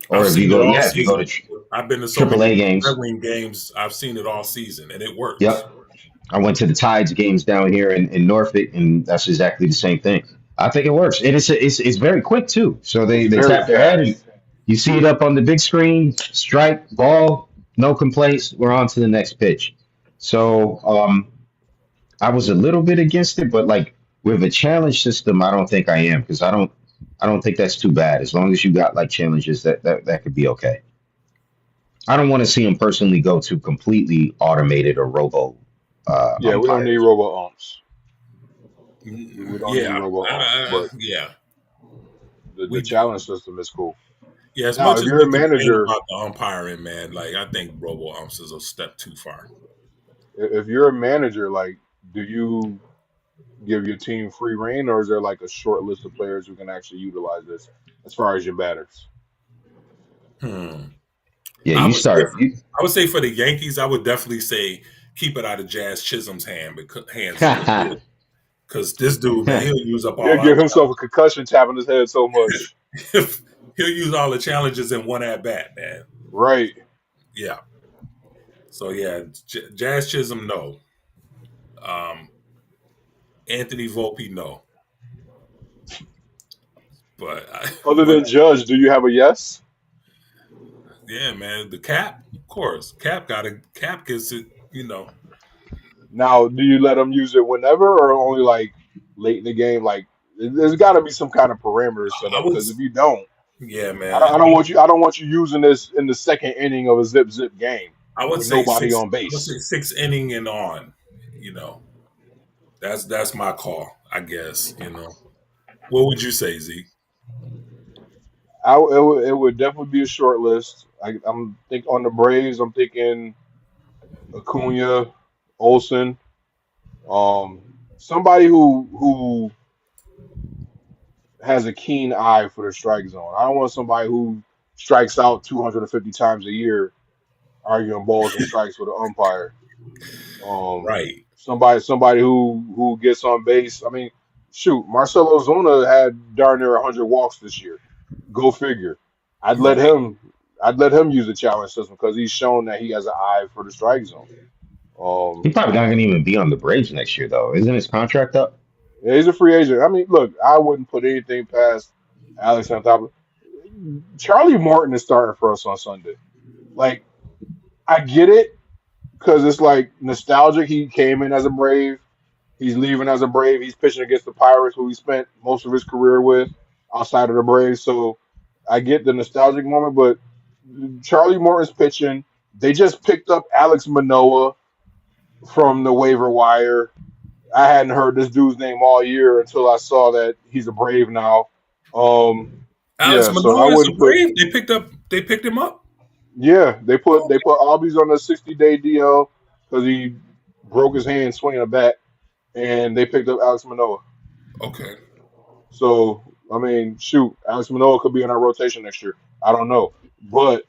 Or I've if you seen it go, all yeah, if you go to season. I've been to so many AAA games. Red Wing games. I've seen it all season, and it works. Yep. I went to the Tides games down here in Norfolk, and that's exactly the same thing. I think it works, and it's very quick too. So It's they very tap their head, and fast. you see it up on the big screen. Strike, ball, no complaints. We're on to the next pitch. So I was a little bit against it, but like with a challenge system, I don't think I am because I don't think that's too bad. As long as you got like challenges, that could be okay. I don't want to see them personally go to completely automated or robo Yeah, we don't need umpires. robo umps. We don't need Yeah, robo umps, but yeah. the We challenge system is cool. Yeah, as Now, much if as you're a we complain manager, about the umpiring, man, like I think robo umps is a step too far. if you're a manager, like, do you give your team free reign, or is there like a short list of players who can actually utilize this as far as your batters? Hmm. Yeah, I you would say, start. You, I would say for the Yankees, I would definitely say keep it out of Jazz Chisholm's hands because this dude, man, he'll use up He'll all our give himself a concussion tapping his head so much. challenges. He'll use all the challenges in one at bat, man. Right. Yeah. So yeah, Jazz Chisholm, no. Um, Anthony Volpe, no. But Other but than Judge, do you have a yes? yeah, man, the Cap, of course, Cap gets it. Now, do you let him use it whenever, or only like late in the game? Like, there's got to be some kind of parameters set I up because if was you don't, yeah, I man. don't want you. I don't want you using this in the second inning of a zip game I would with say nobody six. on I would say base. six inning and on. You know, that's my call. I guess. What would you say, Zeke? It would definitely be a short list. I'm think on the Braves. I'm thinking Acuna, Olson, somebody who has a keen eye for the strike zone. I don't want somebody who strikes out 250 times a year arguing balls and strikes with an umpire. Um, Right. somebody who gets on base. I mean, shoot, Marcelo Zuna had darn near 100 walks this year. Go figure. I'd let Right. him. I'd let him use the challenge system because he's shown that he has an eye for the strike zone. he Um, probably not going to even be on the Braves next year, though. Isn't his contract up? yeah, he's a free agent. I mean, look, I wouldn't put anything past Alex on top of Charlie Morton is starting for us on Sunday. Like, I get it because it's like nostalgic. He came in as a Brave. He's leaving as a Brave. He's pitching against the Pirates, who he spent most of his career with outside of the Braves. So I get the nostalgic moment, but Charlie Morton's pitching. They just picked up Alex Manoah from the waiver wire. I hadn't heard this dude's name all year until I saw that he's a Brave now. Um, Alex yeah, so I Manoah is a wouldn't put. Brave. They picked him up. Yeah, they Okay. put Albies on a 60-day DL because he broke his hand swinging a bat, and they picked up Alex Manoah. Okay. So I mean, shoot, Alex Manoah could be in our rotation next year. I don't know, but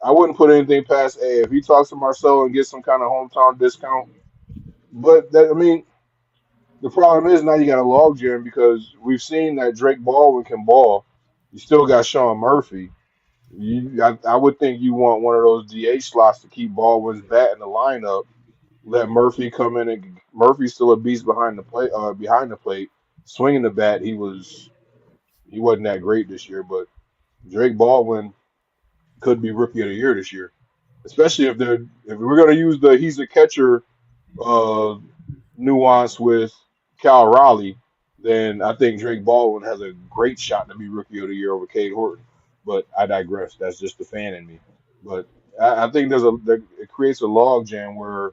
I wouldn't put anything past. Hey, if he talks to Marcelo and gets some kind of hometown discount, but that I mean, the problem is now you got a logjam because we've seen that Drake Baldwin can ball. You still got Sean Murphy. I would think you want one of those DH slots to keep Baldwin's bat in the lineup. Let Murphy come in, and Murphy's still a beast behind the plate. Behind the plate, swinging the bat, he wasn't that great this year. But Drake Baldwin could be Rookie of the Year this year, especially if we're gonna use the he's a catcher uh, nuance with Cal Raleigh, then I think Drake Baldwin has a great shot to be Rookie of the Year over Cade Horton. But I digress. That's just the fan in me. But I think it creates a log jam where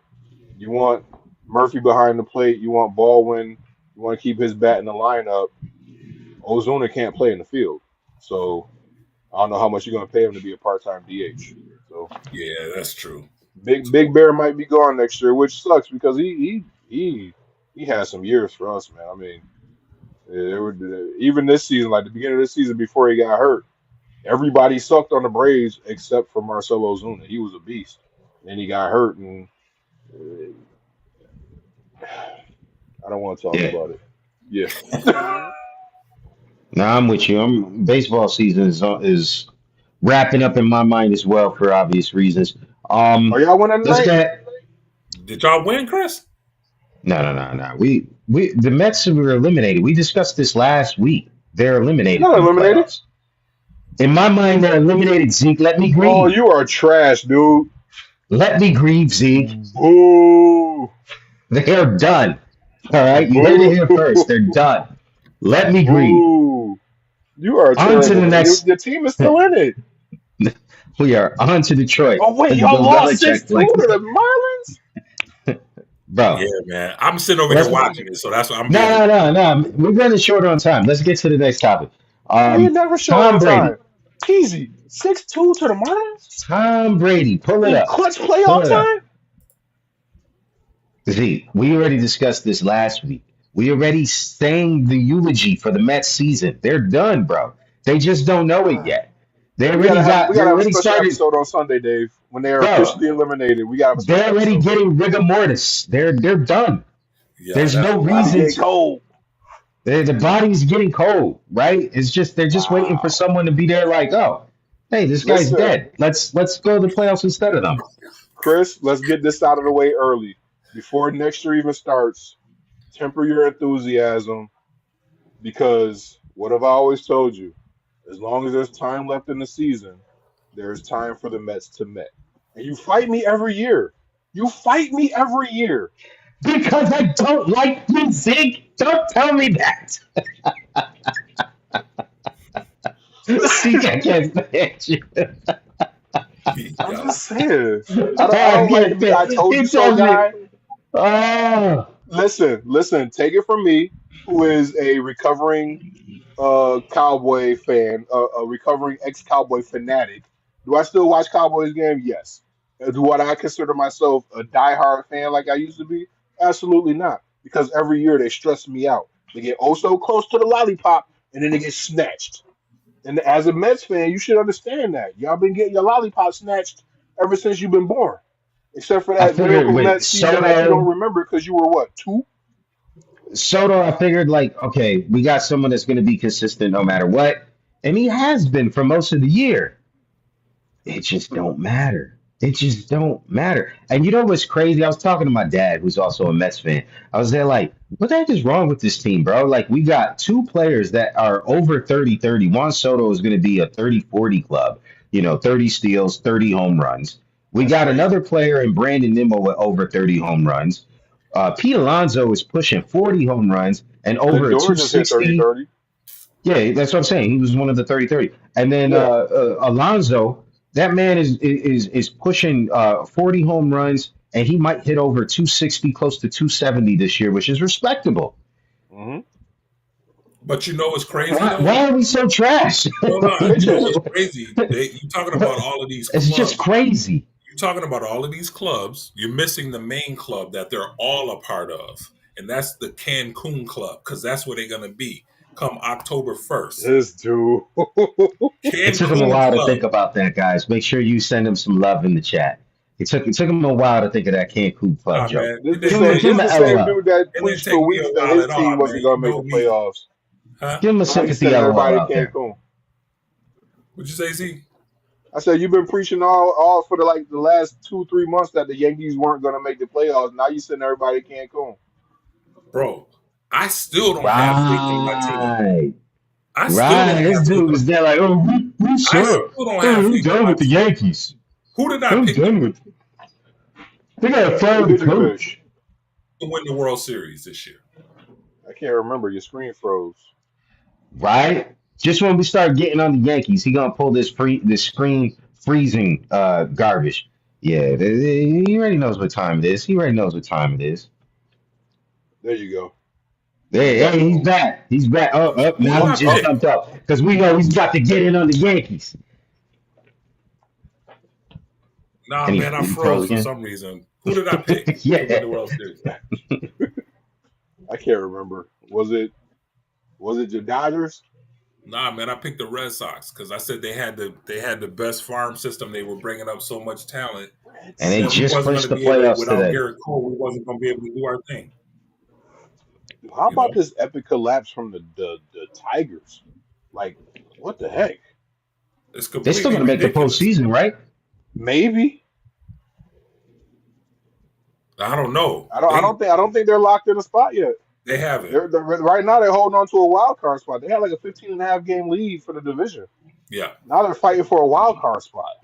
you want Murphy behind the plate, you want Baldwin You want to keep his bat in the lineup. Ozuna can't play in the field, so I don't know how much you're going to pay him to be a part-time DH. So Yeah, that's true. Big Bear might be gone next year, which sucks because he had some years for us, man. I mean, even this season, like the beginning of this season before he got hurt, everybody sucked on the Braves except for Marcelo Ozuna. He was a beast. And then he got hurt, and uh, I don't want to talk Yeah. about it. Yeah. Now I'm with you. Baseball season is wrapping up in my mind as well for obvious reasons. Are y'all winning Let's tonight? get Did y'all win, Chris? no. We the Mets were eliminated. We discussed this last week. They're They're eliminated not from the eliminated. playoffs. In my mind, they're eliminated. Zeke, let me Oh, grieve. you are trash, dude. Let me grieve, Zeke. Boo. They're done. All right, you heard it Boo. here first. They're done. Let me grieve. Boo. You are On to terrible, the man. next. Your team is still in it. We are on to Detroit. Oh, wait, The y'all Bill lost Belichick 6-2 place. to the Marlins? Yeah, Bro, man. I'm sitting over here let's watching it, so that's why I'm being. no. We're running short on time. Let's get to the next topic. We ain't never short Tom on Brady. time. Teasy, 6-2 to the Marlins? Tom Brady. Pull it In up. clutch Pull playoff it up. time? Z, we already discussed this last week. We already sang the eulogy for the Mets season. They're done, bro. They just don't know it Ah. yet. They We already gotta have got. we They gotta have a already special started, episode on Sunday, Dave. When they are bro. officially eliminated, we gotta have a They're special already episode. getting rigor mortis. They're done. Yeah, There's that's no Body reason getting to. cold. The body's getting cold, right? It's just they're just waiting for Wow. someone to be there, like, oh, hey, this guy's Listen, dead. Let's go to the playoffs instead of them. Chris, let's get this out of the way early. Before next year even starts, temper your enthusiasm because what have I always told you? As long as there's time left in the season, there's time for the Mets to Met. And you fight me every year. You fight me every year. Because I don't like you, Zeke. Don't tell me that. Zeke, I can't stand you. I'm yeah. just saying. I I don't like to can't be I stand. told you He so tells me, guy. oh, Listen, take it from me, who is a recovering Cowboy fan, a recovering ex-Cowboy fanatic. Do I still watch Cowboys games? Yes. Do what I consider myself a diehard fan like I used to be? Absolutely not. Because every year they stress me out. They get oh so close to the lollipop and then they get snatched. And as a Mets fan, you should understand that. Y'all been getting your lollipop snatched ever since you've been born. Except for I that figured miracle with Mets season that you don't Soto, remember because you were what, two? I figured like, okay, we got someone that's going to be consistent no matter what, and he has been for most of the year. It just don't matter. It just don't matter. And you know what's crazy? I was talking to my dad, who's also a Mets fan. I was there like, what the heck is wrong with this team, bro? Like, we got two players that are over 30-30. Juan Soto is going to be a 30-40 club, 30 steals, 30 home runs. We That's got crazy. another player in Brandon Nimmo with over 30 home runs. Pete Alonso is pushing 40 home runs and over a Lindor just hit 260. 30-30. Yeah, that's what I'm saying. He was one of the 30-30. And then Yeah. Alonso, that man is pushing 40 home runs, and he might hit over 260, close to 270 this year, which is respectable. Mm-hmm. But you know what's crazy Why though? are we so trash? Hold on. You know Pitching. what's crazy? You talking about all of these It's just clubs. crazy. You're talking about all of these clubs. You're missing the main club that they're all a part of, and that's the Cancun Club because that's where they're going to be come October 1st. This dude. It took him a Cancun while to Club. think about that, guys. Make sure you send him some love in the chat. It took him a while to think of that Cancun Club Nah, joke. man. This It the didn't, Give him, same. it, give This him the an same LOL. dude that it didn't preached for take me a weeks that while his at all, team man. wasn't going to You make know the me. playoffs. Huh? Give him a Now he's sympathy sending LOL everybody to out there. Cancun. What'd you say, Z? I said you've been preaching all for the last 2-3 months that the Yankees weren't going to make the playoffs. Now you sending everybody to Cancun. Bro, I still don't have faith in my team. Right. I still don't Right. This have faith. dude was there like, oh, we I suck. still don't have Oh, I'm faith in done my with the team. Yankees. Who did I I'm pick to done with. They got to Who fire the did you pick? coach. win the World Series this year? I can't remember. Your screen froze. Right. Just when we start getting on the Yankees, he gonna pull this screen freezing garbage. Yeah, he already knows what time it is. He already knows what time it is. There you go. Hey, Yeah. hey, he's back. He's back. Who Now did he I just pick? jumped up because we know he's got to get in on the Yankees. Nah, And man, I he froze froze for again. some reason. Who did I pick to win Yeah. the World Series? I can't remember. Was it the Dodgers? Nah, man, I picked the Red Sox because I said they had the best farm system. They were bringing up so much talent Red And they that we just wasn't Sox. going clinched to the be able to, playoffs without today. Garrett Cole, we wasn't going to be able to do our thing. How You know, about this epic collapse from the Tigers? Like, what the heck? it's They're still completely going to make the ridiculous. postseason, right? Maybe. I don't know. I don't think they're locked in a spot yet. They haven't. They're right now they're holding on to a wild card spot. They had like a 15 and a half game lead for the division. Yeah. Now they're fighting for a wild card spot.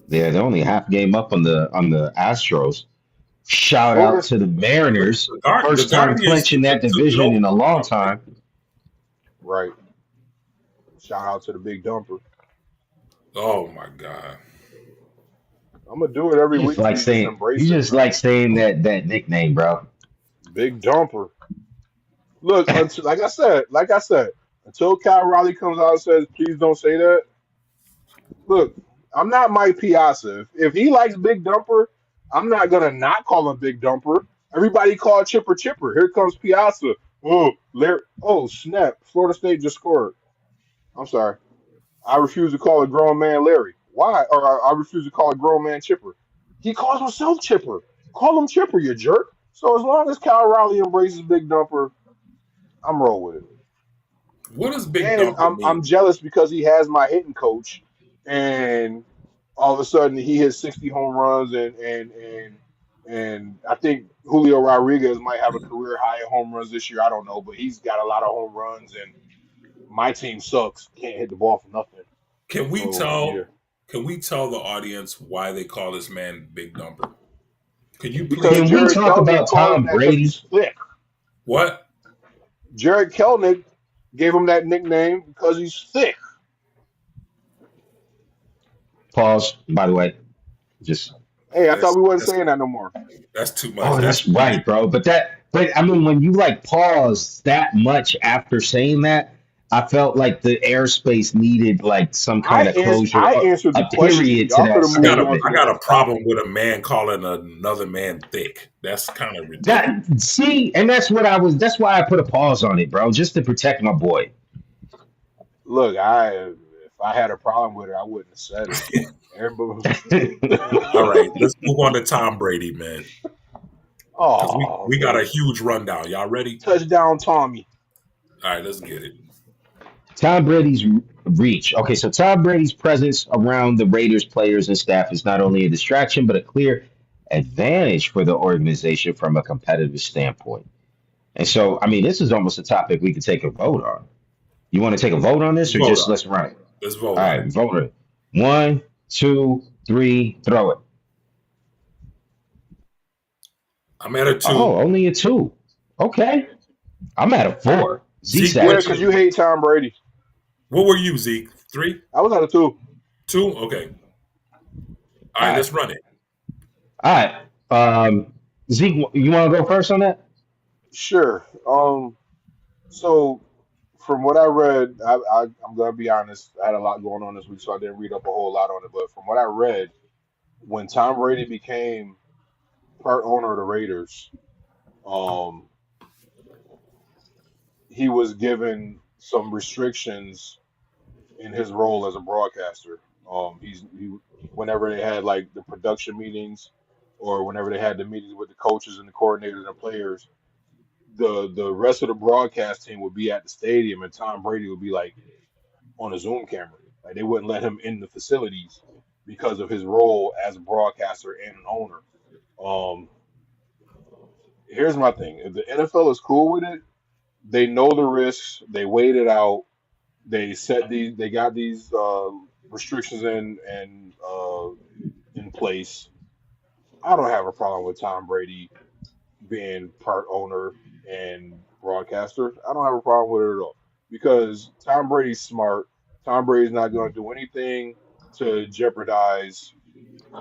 Yeah, they're only half game up on the Astros. Shout out Florida, to the Mariners. The First time Guardians clinching that took it division in a over. long time. right. Shout out to the big dumper. Oh my God. I'm gonna do it every You just week till like you just saying you embrace it, just man. like saying that nickname, bro. Big dumper. Look, like I said, until Kyle Riley comes out and says, please don't say that. Look, I'm not Mike Piazza. If he likes Big Dumper, I'm not gonna not call him Big Dumper. Everybody call Chipper Chipper. Here comes Piazza. Oh, Larry. Oh, snap! Florida State just scored. I'm sorry. I refuse to call a grown man Larry. Why? Or I refuse to call a grown man Chipper. He calls himself Chipper. Call him Chipper, you jerk. So as long as Kyle Riley embraces Big Dumper, I'm roll with it. What does Big And Dumper I'm mean? jealous because he has my hitting coach, and all of a sudden he hits 60 home runs, and I think Julio Rodriguez might have a career high in home runs this year. I don't know, but he's got a lot of home runs, and my team sucks. Can't hit the ball for nothing. Can we So yeah, tell? Can we tell the audience why they call this man Big Dumper? Can you because Can please we tell Jared us? talk Kelnick about called him Tom that because Brady? he's thick. What? Jared Kelnick gave him that nickname because he's thick. Pause. By the way, just Hey, I thought That's we wasn't that's saying that no more. that's too much. oh, That's that's right, bro. But I mean, when you like pause that much after saying that, I felt like the airspace needed like some kind of closure, I answered the a question. period to Y'all could that have I got moved a on statement. to I the got a next problem topic. with a man calling another man thick. That's kind of ridiculous. That see, and that's what I was. That's why I put a pause on it, bro, just to protect my boy. Look, if I had a problem with it, I wouldn't have said it. Everybody, All right, let's move on to Tom Brady, man, because we oh we got a man, huge rundown. Y'all ready? touchdown, Tommy. All right, let's get it. Tom Brady's reach. Okay, so Tom Brady's presence around the Raiders players and staff is not only a distraction, but a clear advantage for the organization from a competitive standpoint. And so, I mean, this is almost a topic we could take a vote on. You want to take a vote on Let's this or vote just on let's it. run it? Let's All vote on right, it. vote it. One, two, three, throw it. I'm at a Oh, 2. only a two. Okay. I'm at a four. Zeke's Zeke, at a Yeah, what because two. you hate Tom Brady. what were you, Zeke? 3, I was at a two. 2. Okay. All All right, right. let's run it. All right. Zeke, you want to go first on that? Sure. So from what I read, I'm gonna be honest. I had a lot going on this week, so I didn't read up a whole lot on it. But from what I read, when Tom Brady became part owner of the Raiders, um, he was given some restrictions in his role as a broadcaster. Whenever they had like the production meetings, or whenever they had the meetings with the coaches and the coordinators and players, the rest of the broadcast team would be at the stadium, and Tom Brady would be like on a Zoom camera. Like they wouldn't let him in the facilities because of his role as a broadcaster and an owner. Um, Here's my thing: if the NFL is cool with it, they know the risks, they weighed it out, they got these restrictions in place. I don't have a problem with Tom Brady being part owner and broadcaster. I don't have a problem with it at all because Tom Brady's smart. Tom Brady's not going to do anything to jeopardize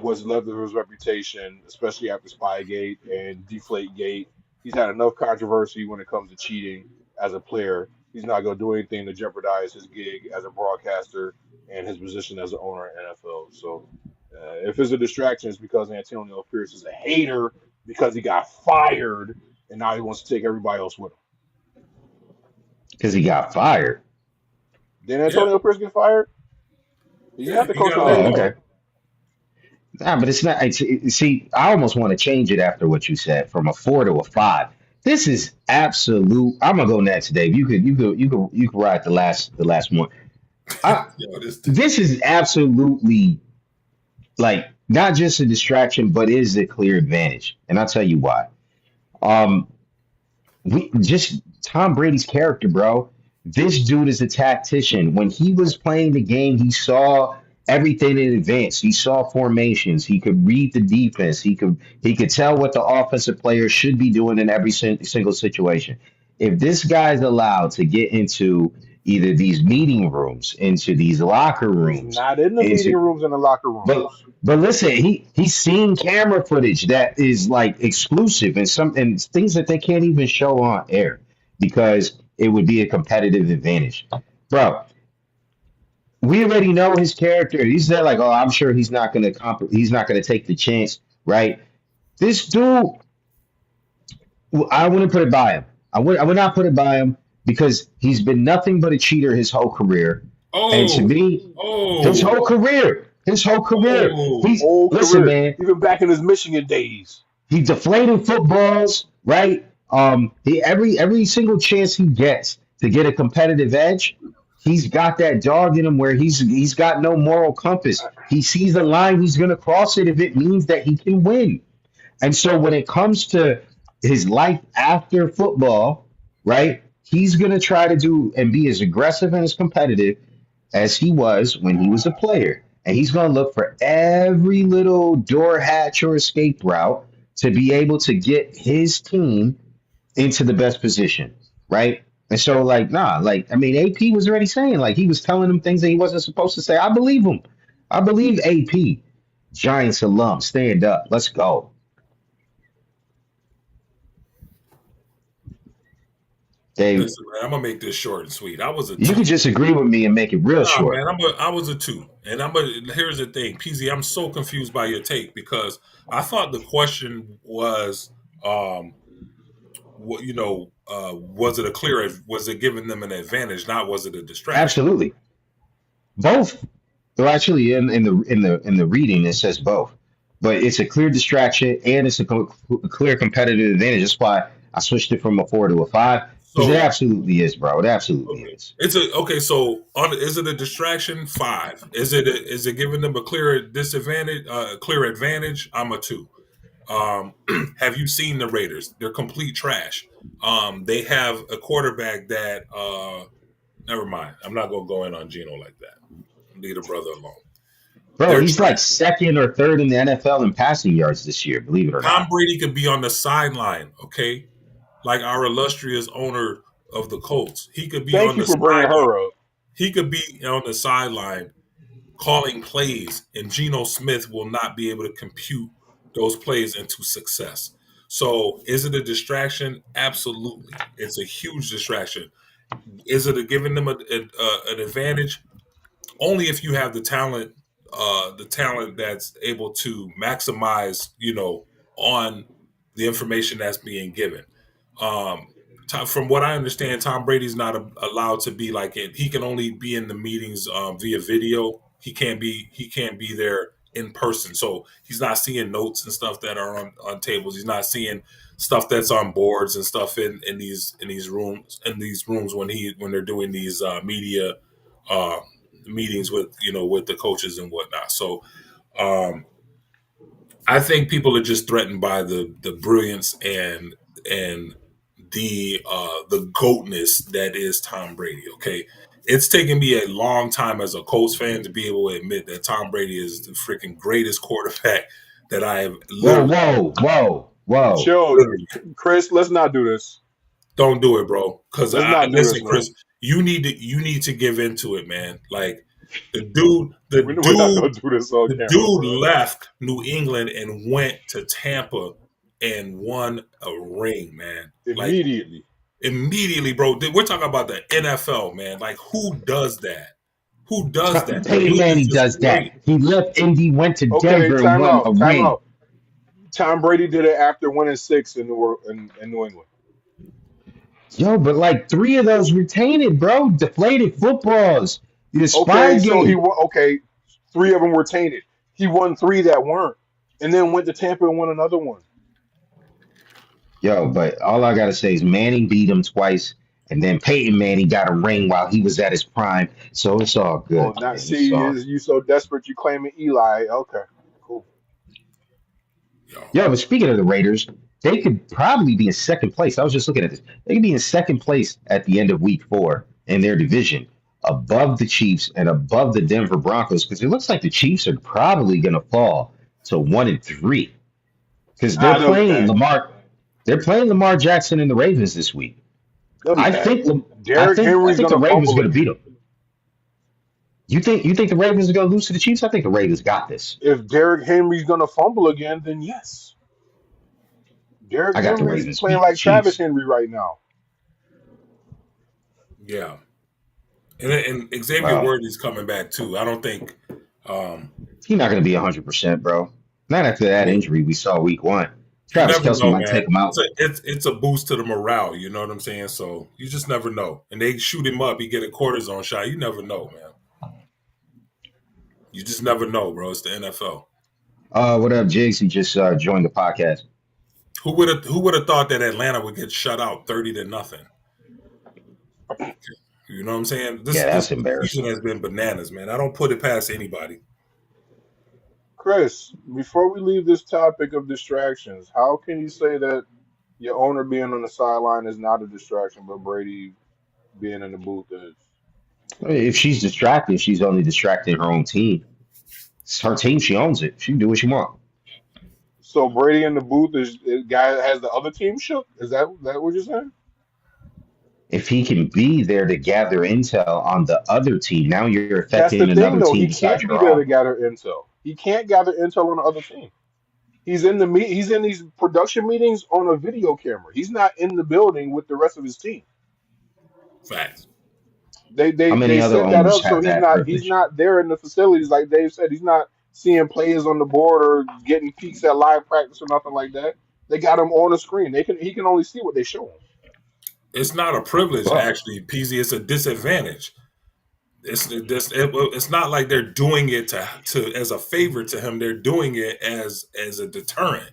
what's left of his reputation, especially after Spygate and Deflategate. He's had enough controversy when it comes to cheating as a player. He's not going to do anything to jeopardize his gig as a broadcaster and his position as an owner in NFL. So, if it's a distraction, it's because Antonio Pierce is a hater because he got fired and now he wants to take everybody else with him. because he got fired. Did Yeah, Antonio Pierce get fired? He yeah, had to he coach got for Oh, Miami. okay. Nah, but it's not. See, I almost want to change it after what you said from a 4 to a 5. This is absolute. I'm gonna go next, Dave. You could ride the last one. I, yo, this dude. this is absolutely like not just a distraction, but is a clear advantage, and I'll tell you why. Um, we just Tom Brady's character, bro. This dude is a tactician. When he was playing the game, he saw everything in advance. He saw formations. He could read the defense. He could tell what the offensive players should be doing in every single situation. If this guy's allowed to get into either these meeting rooms, into these locker He's rooms, not in the meeting into rooms and the locker but rooms. but listen, he's seen camera footage that is like exclusive and things that they can't even show on air because it would be a competitive advantage. Bro, we already know his character. He's there like, oh, I'm sure he's not gonna take the chance, right? This dude, I wouldn't put it by him. I would not put it by him because he's been nothing but a cheater his whole career. And to Oh, me, his oh, whole career. His whole career. oh. He's Whole listen, career, man. even back in his Michigan days. He deflating footballs, right? He every single chance he gets to get a competitive edge, he's got that dog in him where he's got no moral compass. He sees a line, he's gonna cross it if it means that he can win. And so when it comes to his life after football, right? He's gonna try to do and be as aggressive and as competitive as he was when he was a player. And he's going to look for every little door hatch or escape route to be able to get his team into the best position, right? And so, like, nah, like, I mean, AP was already saying, like, he was telling him things that he wasn't supposed to say. I believe him. I believe AP. Giants alum, stand up. Let's go. Dave, Listen, man, I'm gonna make this short and sweet. I was a you two. can just agree with me and make it real Nah, short. man, I was a two, and here's the thing, PZ. I'm so confused by your take because I thought the question was, um, what was it was it giving them an advantage, not was it a distraction? Absolutely. Both. Well, actually, in the reading, it says both, but it's a clear distraction and it's a clear competitive advantage. That's why I switched it from a 4 to a 5 because it So absolutely is, bro. It absolutely okay, is. it's a okay. So is it a distraction? Five. Is it giving them a clear disadvantage? Clear advantage? I'm a two. Um, have you seen the Raiders? They're complete trash. They have a quarterback that. Never mind. I'm not gonna go in on Geno like that. Leave the brother alone. Bro, They're he's like trash. second or third in the NFL in passing yards this year. Believe it or Tom not. Brady could be on the sideline, okay? Like our illustrious owner of the Colts. He could be Thank on you the for bringing sideline. her up. He could be on the sideline calling plays, and Geno Smith will not be able to compute those plays into success. So, is it a distraction? Absolutely. It's a huge distraction. Is it giving them an advantage? Only if you have the talent that's able to maximize, on the information that's being given. Um, from what I understand, Tom Brady's not allowed to be like it. He can only be in the meetings via video. He can't be there in person. So he's not seeing notes and stuff that are on tables. He's not seeing stuff that's on boards and stuff in these rooms when they're doing these media uh, meetings with the coaches and whatnot. So um, I think people are just threatened by the brilliance and the goatness that is Tom Brady. Okay, it's taken me a long time as a Colts fan to be able to admit that Tom Brady is the freaking greatest quarterback that I have Whoa, literally, whoa, whoa, whoa. Chill, literally. Chris. Let's not do this. Don't do it, bro. Because Let's I not do this, listen, man. Chris. You need to give into it, man. Like the dude, the We're not dude gonna do this on the camera, dude bro. left New England and went to Tampa and won a ring, man. Like Immediately. immediately, bro. We're talking about the NFL, man. Like who does that? Who does that? The Peyton dude is Manning just does great. that. He left Indy, went to Okay, Denver, and time won a out. Time ring. out. Tom Brady did it after winning six in New England. Yo, but like three of those were tainted, bro. Deflated footballs. The Okay, so he Spygate. won. Okay, three of them were tainted. He won three that weren't, and then went to Tampa and won another one. Yo, but all I gotta say is Manning beat him twice, and then Peyton Manning got a ring while he was at his prime. So it's all Oh, good, not man. It's see all. you so desperate you claiming Eli. Okay, cool. Yo, Yo, but speaking of the Raiders, they could probably be in second place. I was just looking at this. They could be in second place at the end of week 4 in their division, above the Chiefs and above the Denver Broncos, because it looks like the Chiefs are probably gonna fall to 1-3. Because Ah, they'll be back. they're playing Lamar Jackson and the Ravens this week. They'll be I back. think Derrick I Henry's think the gonna Ravens are fumble going to beat again. them. You think the Ravens are going to lose to the Chiefs? I think the Ravens got this. If Derrick Henry's gonna fumble again, then yes. Derrick I got the Henry's Ravens playing beat the like Travis Chiefs. Henry right now. yeah. And Xavier Wow, Worthy's coming back too. I don't think. Um, he's not going to be 100%, bro. Not after I that mean, injury we saw week 1. you Travis never Kelce know, might man. take him It's out. it's a boost to the morale. You know what I'm saying? So you just never know. And they shoot him up, he get a cortisone shot. You never know, man. You just never know, bro. It's the NFL. What up, Jigs? He just joined the podcast. Who would have thought that Atlanta would get shut out 30-0? You know what I'm saying? Yeah, This that's embarrassing. season has been bananas, man. I don't put it past anybody. Chris, before we leave this topic of distractions, how can you say that your owner being on the sideline is not a distraction, but Brady being in the booth is? If she's distracted, she's only distracting her own team. It's her team. She owns it. She can do what she wants. So Brady in the booth is guy that has the other team shook? Is that what you're saying? If he can be there to gather intel on the other team, now you're That's the affecting thing, another though. team He besides can't be your there to own. gather intel. He can't gather intel on the other team. He's in these production meetings on a video camera. He's not in the building with the rest of his team. Facts. They How they many they other set that owners up so have that he's privilege? not there in the facilities like Dave said. He's not seeing players on the board or getting peeks at live practice or nothing like that. They got him on the screen. He can only see what they show him. It's not a privilege, Well, actually, PZ. It's a disadvantage. It's not like they're doing it to as a favor to him. They're doing it as a deterrent.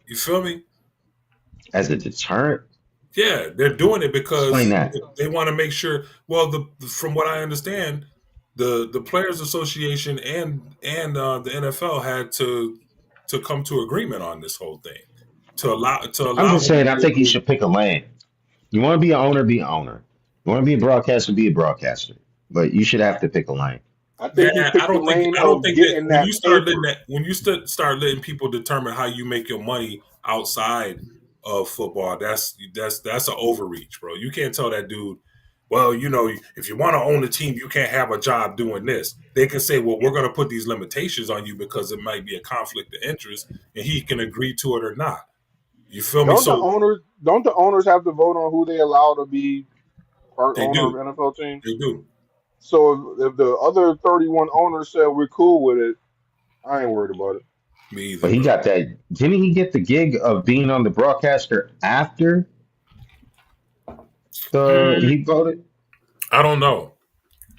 You feel me? as a deterrent, Yeah, they're doing it explain because that. they want to make sure. Well, from what I understand, the Players Association and the NFL had to come to agreement on this whole thing to I'm allow just him to saying, I be think you able to. should pick a lane. You want to be an owner, be an owner. You want to be a broadcaster, be a broadcaster. But you should have to pick a lane. I think you Yeah, picked the lane I don't of think that getting that paper. when you start letting people determine how you make your money outside of football, that's an overreach, bro. You can't tell that dude, well, if you want to own a team, you can't have a job doing this. They can say, well, we're going to put these limitations on you because it might be a conflict of interest, and he can agree to it or not. You feel me? So Don't the owners have to vote on who they allow to be part they owner do, of NFL teams? they do. So if the other 31 owners said we're cool with it, I ain't worried about it. Me either, But he bro. got that. Didn't he get the gig of being on the broadcaster after Mm, he voted? I don't know,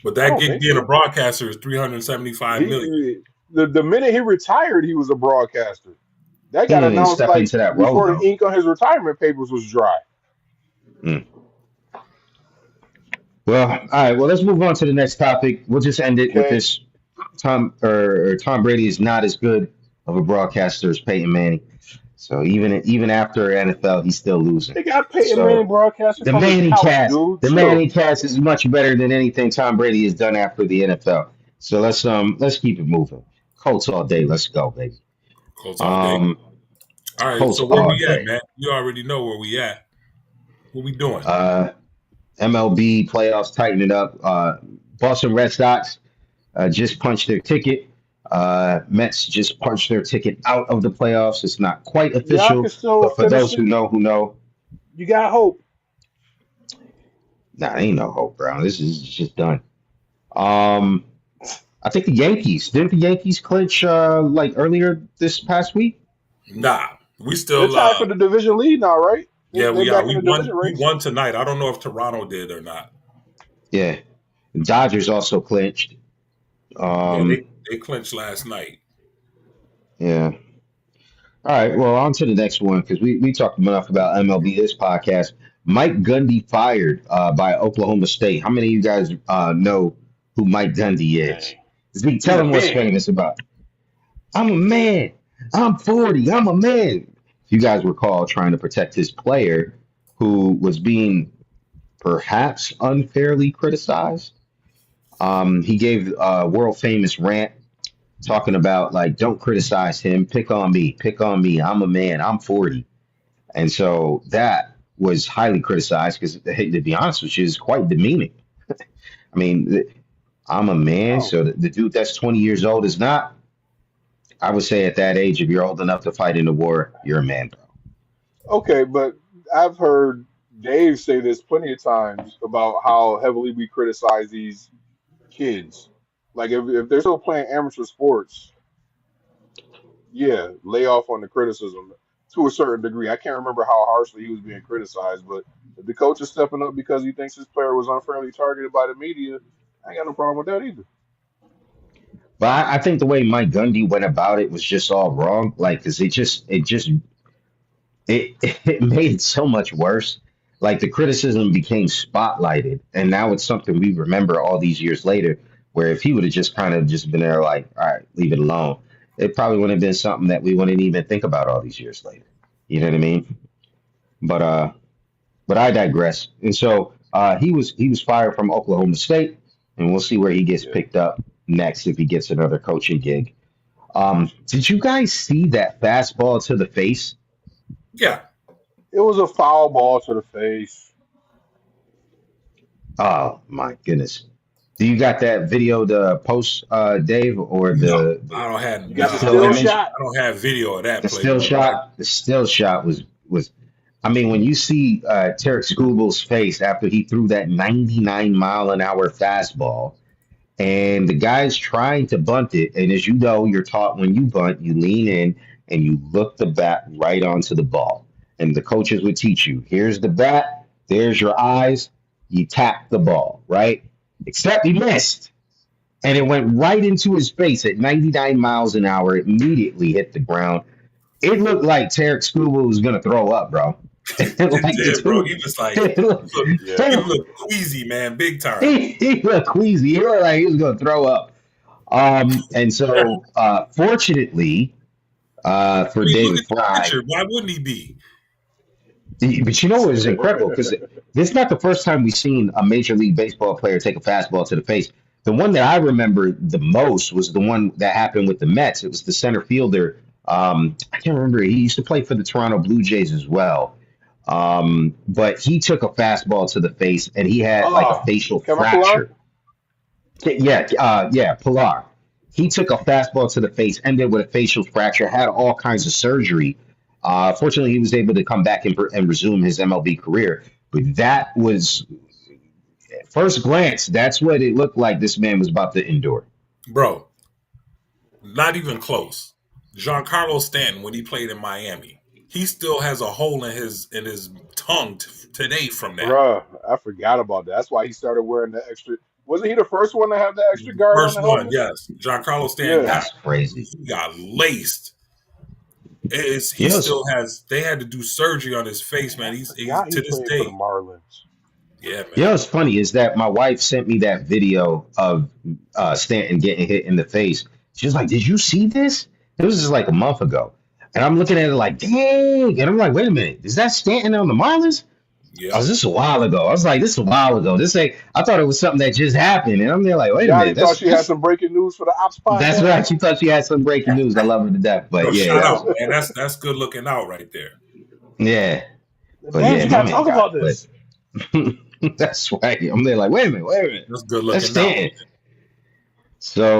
but I that don't gig think being a so. broadcaster is 375 million. The minute he retired, he was a broadcaster. That He got didn't even announced step like into that role before the though. ink on his retirement papers was dry. Mm. Well, all right. Well, let's move on to the next topic. We'll just end it with Okay, this. Tom Brady is not as good of a broadcaster as Peyton Manning. So even after NFL, he's still losing. they got Peyton Manning So broadcasting from his couch, dude. The Chill. Manning cast is much better than anything Tom Brady has done after the NFL. So let's keep it moving. Colts all day. Let's go, baby. Colts all day. Um, All right, Colts so where all we at, day. man? You already know where we at. What we doing? MLB playoffs tightening up. Boston Red Sox just punched their ticket. Mets just punched their ticket out of the playoffs. It's not quite Y'all can official, still but for finish those it. who know, You got hope. nah, ain't no hope, bro. This is just done. Um, I think the Yankees didn't the Yankees clinch like earlier this past week? Nah, we They're still tied for the division lead now, right? yeah, They we are. back in the division We race. won tonight. I don't know if Toronto did or not. Yeah, Dodgers also clinched. Yeah, Um, they clinched last night. yeah. All right, well, on to the next one because we talked enough about MLB this podcast. Mike Gundy fired by Oklahoma State. How many of you guys know who Mike Gundy is? Dang. Tell He's a him what's man. famous about. I'm a man. I'm 40. I'm a man. If you guys recall trying to protect his player who was being perhaps unfairly criticized, he gave a world famous rant talking about like, don't criticize him. Pick on me. Pick on me. I'm a man. I'm 40. And so that was highly criticized because, hey, to be honest with you, is quite demeaning. I mean, I'm a man, Oh, so the dude that's 20 years old is not. I would say at that age, if you're old enough to fight in the war, you're a man, bro. okay, but I've heard Dave say this plenty of times about how heavily we criticize these kids. Like if they're still playing amateur sports, yeah, lay off on the criticism to a certain degree. I can't remember how harshly he was being criticized, but if the coach is stepping up because he thinks his player was unfairly targeted by the media, I ain't got no problem with that either. But I think the way Mike Gundy went about it was just all wrong. Like, because it it made it so much worse. Like the criticism became spotlighted, and now it's something we remember all these years later. Where if he would have just kind of just been there, like, all right, leave it alone, it probably wouldn't have been something that we wouldn't even think about all these years later. You know what I mean? But I digress. And so he was fired from Oklahoma State, and we'll see where he gets Yeah. picked up next if he gets another coaching gig. Did you guys see that fastball to the face? Yeah, It was a foul ball to the face. Oh my goodness. Do you got that video to post, Dave, or no, the I don't have You the got the nah, still still image? shot. I don't have video of that The play, still bro. But shot. The still shot was. I mean, when you see Tarek Scooble's face after he threw that 99-mile-an-hour fastball, and the guy's trying to bunt it, and as you know, you're taught when you bunt, you lean in and you look the bat right onto the ball, and the coaches would teach you: here's the bat, there's your eyes, you tap the ball, right? Except he missed and it went right into his face at 99 miles an hour. It immediately hit the ground. It looked like Tarek Scuba was gonna throw up, bro. Like it the did, bro. dude, He was like, it looked, Yeah. he looked queasy, man, big time. he looked queasy. He looked like he was gonna throw up. And so fortunately, I for mean, look David at the Fry, picture. Why wouldn't he be? but you know what was incredible because this is not the first time we've seen a Major League Baseball player take a fastball to the face. The one that I remember the most was the one that happened with the Mets. It was the center fielder. I can't remember. He used to play for the Toronto Blue Jays as well. But he took a fastball to the face and he had like a Oh, facial Kevin Pillar? fracture. Yeah, Pilar. He took a fastball to the face, ended with a facial fracture, had all kinds of surgery. Fortunately, he was able to come back and resume his MLB career. But that was, at first glance, that's what it looked like this man was about to endure. Bro, not even close. Giancarlo Stanton, when he played in Miami, he still has a hole in his tongue today from that. Bruh, I forgot about that. That's why he started wearing the extra. Wasn't he the first one to have the extra guard on First the one, helmet? yes. Giancarlo Stanton Yeah. got That's crazy. he got laced. He Yes. still has. They had to do surgery on his face, man. I He's forgot he to this played for the day. Marlins. Yeah, You man. know what's funny is that my wife sent me that video of Stanton getting hit in the face. She was like, "Did you see this?" It was just like a month ago, and I'm looking at it like, "Dang!" And I'm like, "Wait a minute, is that Stanton on the Marlins?" Oh, Yep. this is a while ago. I was like, "This is a while ago." This ain't. I thought it was something that just happened, and I'm there like, "Wait a Johnny minute, thought that's she had just." some breaking news for the Ops That's podcast. right. She thought she had some breaking news. I love her to death, Yo, but shout yeah, out, man. That's good looking out right there. yeah, but Damn, yeah, you my gotta man talk got about it. But this. that's right. I'm there like, wait a minute, That's good that's looking out. Stanton.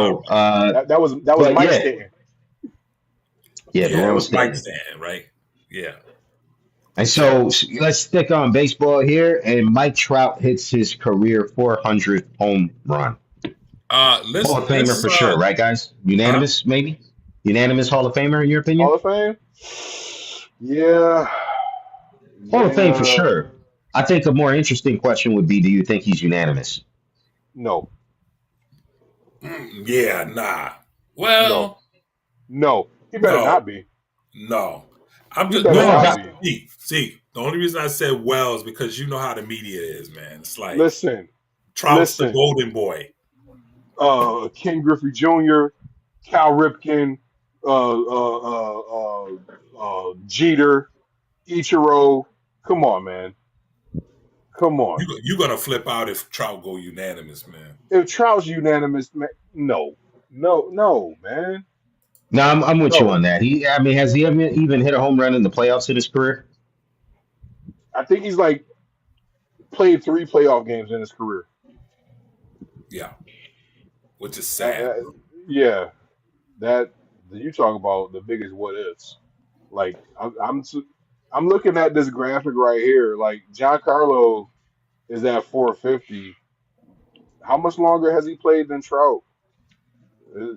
All So, right. That was but Mike yeah, Stanton. yeah, the Yeah, it one was was Mike Stanton. Stan, right? Yeah. And So so let's stick on baseball here. And Mike Trout hits his career 400th home run. Hall of Famer let's for sure, right, guys? huh? Unanimous, maybe? Unanimous Hall of Famer, in your opinion? Hall of Fame? Yeah, Hall of Fame for yeah, sure. I think a more interesting question would be, do you think he's unanimous? no, Yeah, nah. no, Well, no. He better no, not be. no. I'm He just better No, no. not but be. See. The only reason I said well is because you know how the media is, man. It's like Listen, Trout's the listen. golden boy. Ken Griffey Jr., Cal Ripken, Jeter, Ichiro. Come on, man. Come on. You gonna flip out if Trout go unanimous, man. If Trout's unanimous, man, no, no, no, man, no, I'm with you on no. that. I mean, has he ever even hit a home run in the playoffs in his career? I think he's like played 3 playoff games in his career. Yeah, which is That, sad, that bro. yeah, that you talk about the biggest what ifs. Like I'm looking at this graphic right here. Like Giancarlo is at 450. How much longer has he played than Trout? Uh,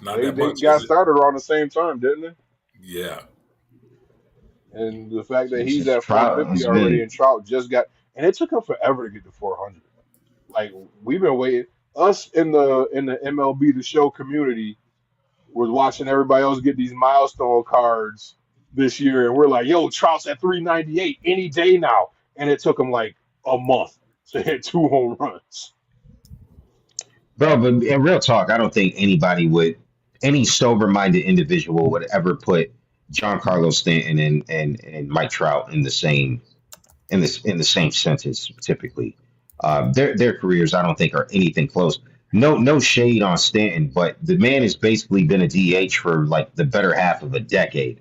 Not They that they much, got is it? started around the same time, didn't they? Yeah. And the fact that It's he's just at Trout 450 has already been. and Trout just got, and it took him forever to get to 400. Like we've been waiting. Us in the MLB the Show community was watching everybody else get these milestone cards this year, and we're like, "Yo, Trout's at 398 any day now," and it took him like a month to hit 2 home runs. Bro, but in real talk, I don't think any sober-minded individual would ever put John Carlos Stanton and Mike Trout in the same in the same sentence. Typically, their careers I don't think are anything close. No shade on Stanton, but the man has basically been a DH for like the better half of a decade.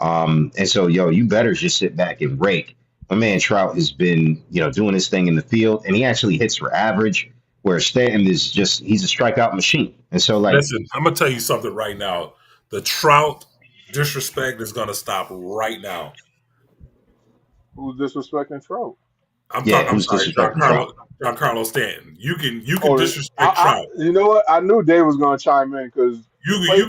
And so, yo, you better just sit back and rake. My man Trout has been, doing his thing in the field, and he actually hits for average. Where Stanton is he's a strikeout machine. And so, like, Listen, I'm gonna tell you something right now. The Trout disrespect is gonna stop right now. Who's disrespecting Trout? yeah, I'm who's sorry, disrespecting Trout? Giancarlo Stanton. You can Oh, disrespect Trout. you know what? I knew Dave was going to chime in because play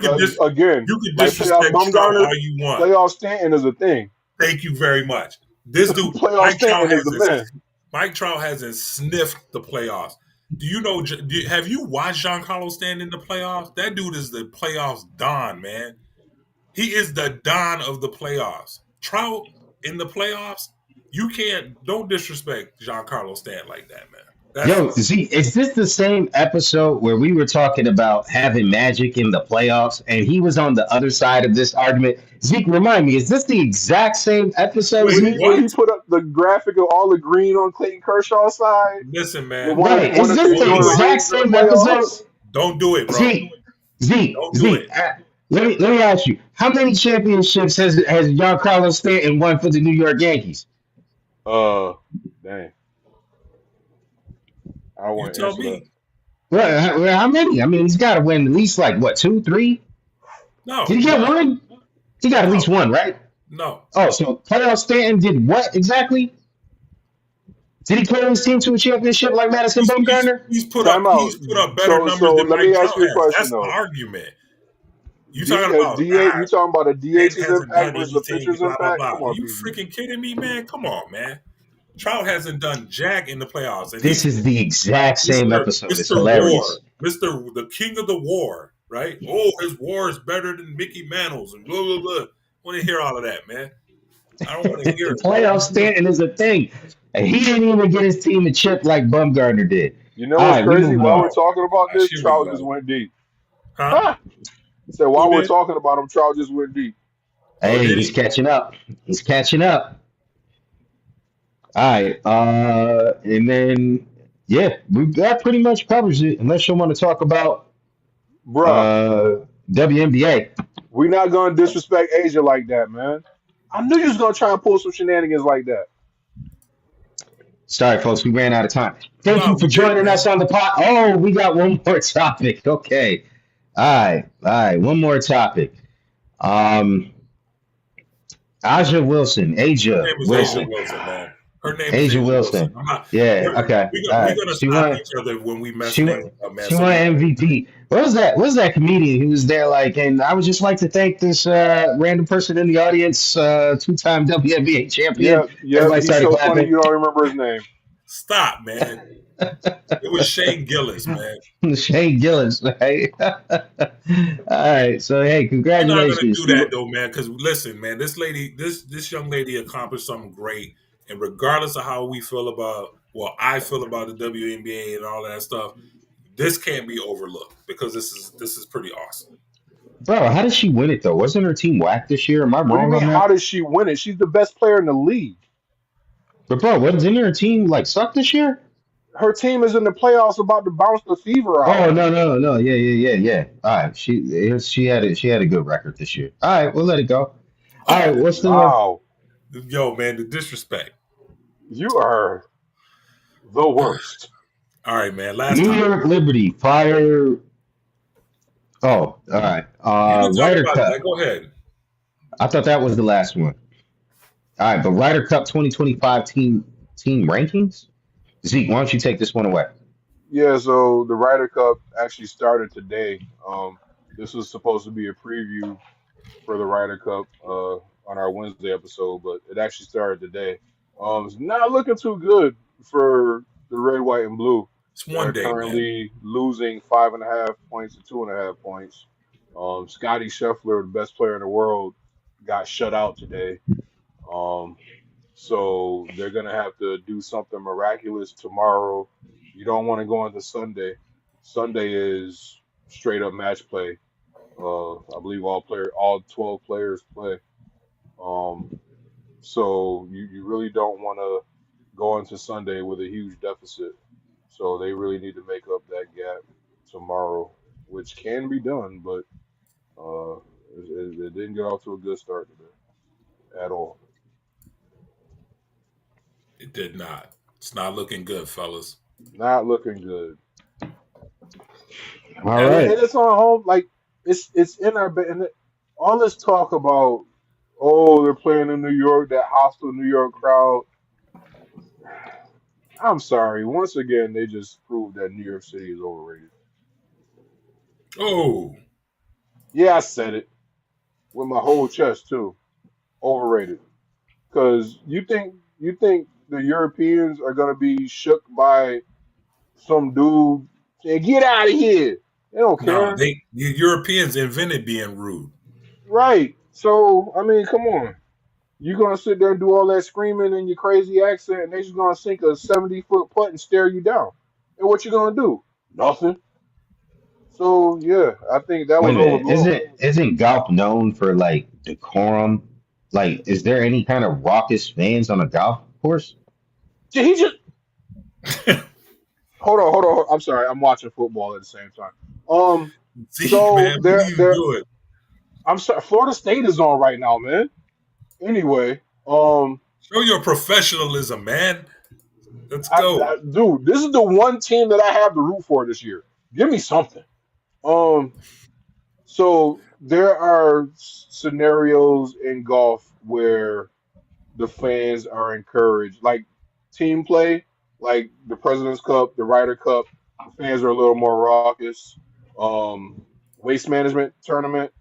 again, You can like playoff disrespect Trout Bumgarner, all you want. playoff Stanton is a thing. Thank you very much. This dude, Playoff Stanton is the man. Mike Trout hasn't sniffed the playoffs. Do you know? Have you watched Giancarlo Stanton in the playoffs? That dude is the playoffs don, man. He is the don of the playoffs. Trout in the playoffs, don't disrespect Giancarlo Stanton like that, man. That's Yo, see, is this the same episode where we were talking about having Magic in the playoffs, and he was on the other side of this argument? Zeke, remind me, is this the exact same episode, wait, Zeke? When he what? put up the graphic of all the green on Clayton Kershaw's side, Listen, with man, Right. Is one of this his don't the do Jordan it. exact rings in the same episode? playoffs. Don't do it, bro. Zeke, Zeke, Don't do Zeke. it. Let me ask you, how many championships has Giancarlo Stanton won for the New York Yankees? Uh, Dang, I don't You want to tell answer that. me. How many? I mean, he's got to win at least like what, two, three? Did No, he get no, one? He got at least no, one, right? no. Oh, so playoff Stanton did what exactly? Did he carry his team to a championship like Madison Bumgarner? Time out. He's put up better So numbers than let Mike me ask Trout you a has. question That's the though. argument. You talking about DH, you talking about a Stanton DH's hasn't impact done versus a anything, pitcher's blah blah impact? blah. Come Are on, you PG. freaking kidding me, man? Come on, man. Trout hasn't done jack in the playoffs, and This he's is the exact same episode. It's Mr. War, hilarious. The king of the war, right? Oh, his war is better than Mickey Mantle's and blah blah blah. I want to hear all of that, man. I don't want to hear it, bro. Playoff Stanton is a thing. And he didn't even get his team a chip like Bumgarner did. You know All what's right, we crazy? moving While we're on. talking about Gosh, this, here we Trout just go. went deep. Huh? Ha! So Who while we're did? talking about him, Trout just went deep. Oh, Hey, did he's he? catching up. He's catching up. All right. And then yeah, that pretty much covers it. Unless you want to talk about Bruh, uh WNBA. we not gonna disrespect Asia like that, man. I knew you was gonna try and pull some shenanigans like that. Sorry, folks, we ran out of time. Thank you No, for we good, joining us man. on the pod. Oh, we got one more topic. Okay. All right, one more topic. Um, Aja Wilson, Her Aja name is Asia Wilson, Wilson, man. Her name is Aja Asia Wilson. Wilson. I'm not. Yeah, okay. All We're right. gonna stop each other when we mess She names won, up, man. she So won we MVP. What was that comedian who was there like, and I would just like to thank this random person in the audience, two-time WNBA champion. Yep, yep. Everybody He's started so funny clapping. you don't remember his name. stop, man. It was Shane Gillis, man. Shane Gillis, right? All right. So hey, We're not gonna congratulations. do that though, man. Because listen, man, this young lady accomplished something great, and regardless of how we feel about, well, I feel about the WNBA and all that stuff, this can't be overlooked because this is pretty awesome. Bro, how did she win it though? Wasn't her team whacked this year? Am I What do you wrong mean? on How that? did she win it? She's the best player in the league. But bro, didn't her team like suck this year? Her team is in the playoffs, about to bounce the fever out. Oh no. Yeah. All right. She had a good record this year. All right, we'll let it go. All right, what's the Wow, Yo, man, the disrespect. you are the worst. All right, man. Last New topic. York Liberty fire? Oh, all right. You can talk Ryder about that. Cup. Go ahead. I thought that was the last one. All right, but Ryder Cup 2025 team rankings. Zeke, why don't you take this one away? Yeah, so the Ryder Cup actually started today. This was supposed to be a preview for the Ryder Cup on our Wednesday episode, but it actually started today. It's not looking too good for the red, white, and blue. It's one They're day, man. currently losing 5.5 points to 2.5 points. Scotty Scheffler, the best player in the world, got shut out today. Um, so they're gonna have to do something miraculous tomorrow. You don't want to go into Sunday. Sunday is straight up match play. I believe all 12 players play. Um, so you really don't want to go into Sunday with a huge deficit. So they really need to make up that gap tomorrow, which can be done, but uh, it didn't get off to a good start today at all. It did not. It's not looking good, fellas. Not looking good. All Now, And right. it's on home. Like it's in our and all this talk about, oh, they're playing in New York, that hostile New York crowd. I'm sorry. Once again, they just proved that New York City is overrated. oh, Yeah, I said it with my whole chest too. Overrated. Because you think the Europeans are gonna be shook by some dude saying, "Get out of here." They don't no, care, the Europeans invented being rude. right? So I mean, come on. You gonna sit there and do all that screaming in your crazy accent, and they just gonna sink a 70-foot putt and stare you down. And what you gonna do? Nothing. So yeah, I think that Wait was a minute. overblown. Isn't golf known for like decorum? Like, is there any kind of raucous fans on a golf course? Did he just hold on? I'm sorry, I'm watching football at the same time. Um, Zeke, so man, what are there, you there. doing? I'm sorry, Florida State is on right now, man. Anyway, Show your professionalism, man. Let's go. dude, this is the one team that I have to root for this year. Give me something. Um, So there are scenarios in golf where the fans are encouraged, like team play, like the President's Cup, the Ryder Cup. The fans are a little more raucous. Um, Waste management tournament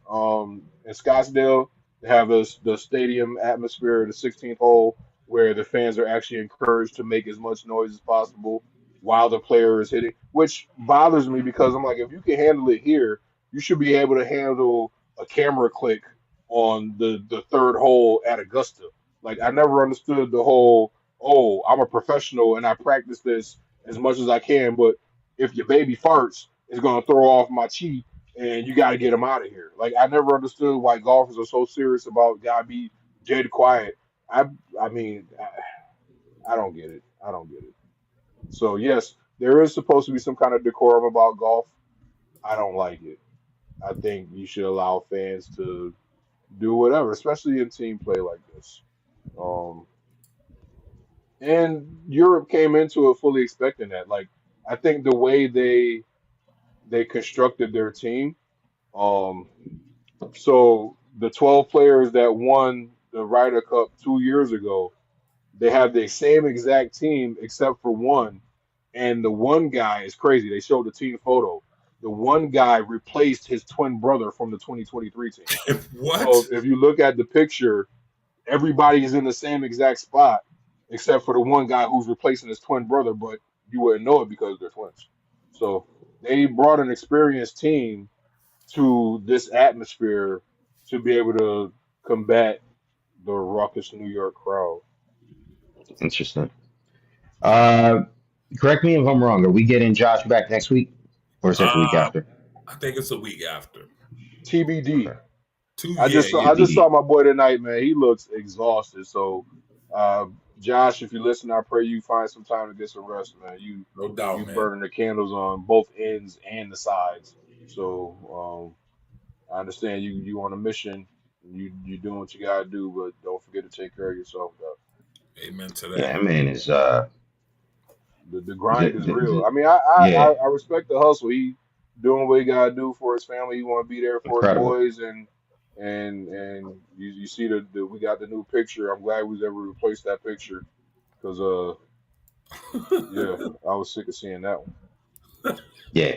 in Scottsdale, they have the stadium atmosphere, the 16th hole, where the fans are actually encouraged to make as much noise as possible while the player is hitting, which bothers me because I'm like, if you can handle it here, you should be able to handle a camera click on the third hole at Augusta. Like I never understood the whole, oh, I'm a professional and I practice this as much as I can, but if your baby farts, it's gonna throw off my chi and you gotta get him out of here. Like I never understood why golfers are so serious about gotta be dead quiet. I I mean I don't get it. I don't get it. So yes, there is supposed to be some kind of decorum about golf. I don't like it. I think you should allow fans to do whatever, especially in team play like this. Um, And Europe came into it fully expecting that. Like I think the way they constructed their team, um, so the 12 players that won the Ryder Cup 2 years ago, they have the same exact team except for one, and the one guy is crazy. They showed the team photo. The one guy replaced his twin brother from the 2023 team. What? So if you look at the picture, everybody is in the same exact spot except for the one guy who's replacing his twin brother, but you wouldn't know it because they're twins. So they brought an experienced team to this atmosphere to be able to combat the raucous New York crowd. Interesting. Uh, Correct me if I'm wrong. Are we getting Josh back next week, or is that the week Uh, after? I think it's a week after. TBD. Okay. Yeah, yeah. I just saw TBD. my boy tonight, man. He looks exhausted. So, uh, Josh, if you listen, I pray you find some time to get some rest, man. No doubt, You man. burning the candles on both ends and the sides. So, I understand you on a mission. You doing what you gotta do, but don't forget to take care of yourself. Though. Amen to Yeah, that. that man is The the, grind is the, real. the I mean, yeah, I respect the hustle. He doing what he gotta do for his family. He want to be there for his incredible. boys, and you see the we got the new picture. I'm glad we was able to replace that picture because yeah, I was sick of seeing that one. Yeah,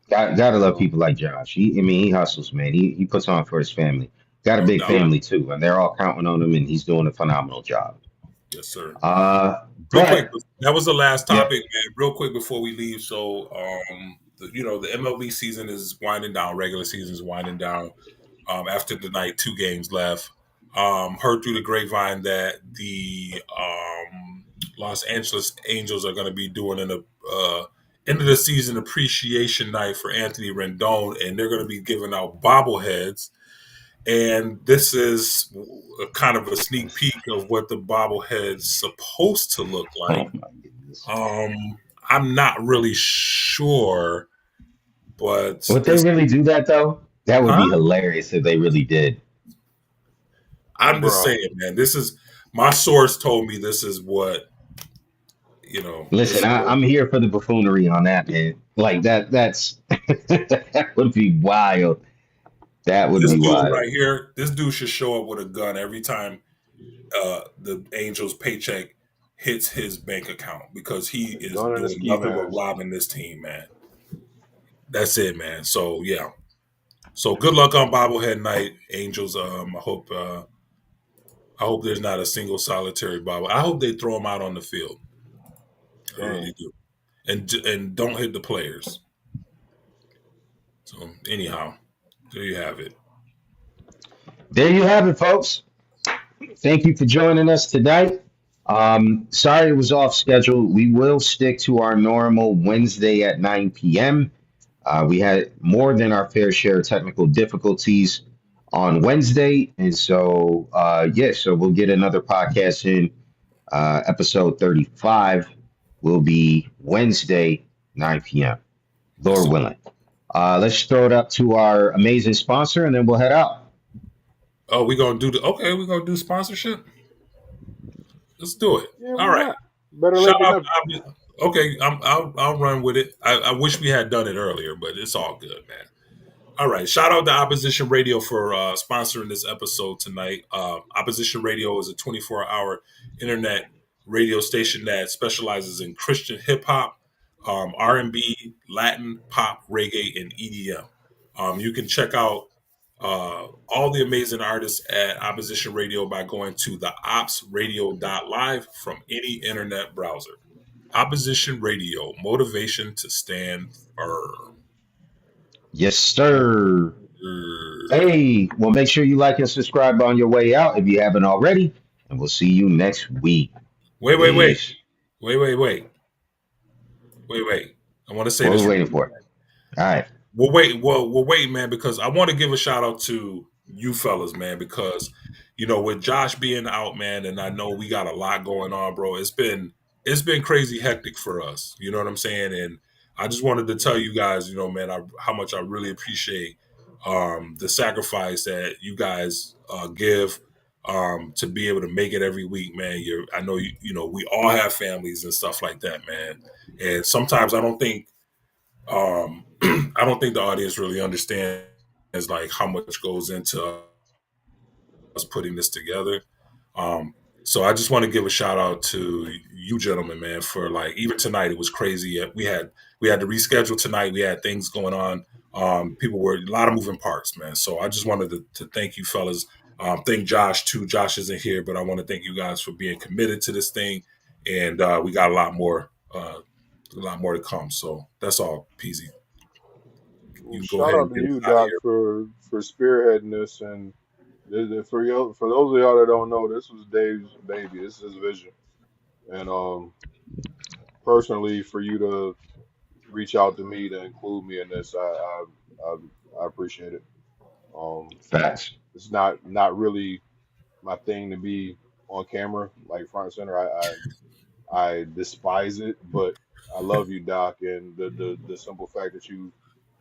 gotta love So people like Josh. I mean, he hustles, man. He puts on for his family. Got a No big doubt. yeah, family too, and they're all counting on him, and he's doing a phenomenal job. Yes, sir. Uh, Real quick, but that was the last yep, topic, man. Real quick before we leave. So, the MLB season is winding down. Regular season is winding down. After tonight, 2 games left. Heard through the grapevine that the Los Angeles Angels are going to be doing an end of the season appreciation night for Anthony Rendon, and they're going to be giving out bobbleheads. And this is a kind of a sneak peek of what the bobblehead's supposed to look oh like. my goodness. Um, I'm not really sure, but Would they this, really do that though? That would huh? be hilarious if they really did. I'm just bro, saying, man. This is my source told me this is what Listen, this is what I'm here for the buffoonery on that, man. Like that's that would be wild. That would this be dude wild. right here. This dude should show up with a gun every time the Angels' paycheck hits his bank account because he a is gun and a doing ski nothing but mask. robbing this team, man. That's it, man. So yeah. So good luck on bobblehead night, Angels. I hope there's not a single solitary bobble. I hope they throw them out on the field. I Dang, really do, and don't hit the players. So anyhow, there you have it. There you have it, folks. Thank you for joining us tonight. Sorry it was off schedule. We will stick to our normal Wednesday at 9 p.m. We had more than our fair share of technical difficulties on Wednesday. And so, yeah, so we'll get another podcast in. Episode 35 will be Wednesday, 9 p.m. Yes, Lord sir. willing. Let's throw it up to our amazing sponsor and then we'll head out. Oh, we gonna do the okay. We gonna do sponsorship. Let's do it. yeah, All why right. not? Better Shout late than out. never. Okay, I'll run with it. I wish we had done it earlier, but it's all good, man. All right. Shout out to Opposition Radio for sponsoring this episode tonight. Opposition Radio is a 24-hour internet radio station that specializes in Christian hip hop, R&B, Latin, pop, reggae, and EDM. You can check out all the amazing artists at Opposition Radio by going to the opsradio.live from any internet browser. Opposition Radio, motivation to stand firm. Yes, sir. Uh, Hey, well, make sure you like and subscribe on your way out if you haven't already. And we'll see you next week. Wait, wait, wait. Peace. Wait, wait, wait. Wait, wait. I want to say What are this we real waiting quick. for? All right. We'll wait, man, because I want to give a shout out to you fellas, man, because with Josh being out, man, and I know we got a lot going on, bro. It's been crazy hectic for us. You know what I'm saying? And I just wanted to tell you guys, man, how much I really appreciate the sacrifice that you guys give. to be able to make it every week, man. I know you know we all have families and stuff like that, man. And sometimes I don't think I don't think the audience really understands like how much goes into us putting this together. Um, so I just want to give a shout out to you gentlemen, man, for like even tonight it was crazy. We had to reschedule tonight. We had things going on. People were a lot of moving parts, man. So I just wanted to thank you fellas. Thank Josh too. Josh isn't here, but I want to thank you guys for being committed to this thing. And we got a lot more to come. So that's all, Peasy. Well, You can go shout ahead out and to get us you, out of Doc, here. for spearheading this, and for those of y'all that don't know, this was Dave's baby. This is his vision, and personally, for you to reach out to me to include me in this, I, I appreciate it. Um, Facts. it's not really my thing to be on camera, like front and center. I despise it, but I love you, Doc, and the simple fact that you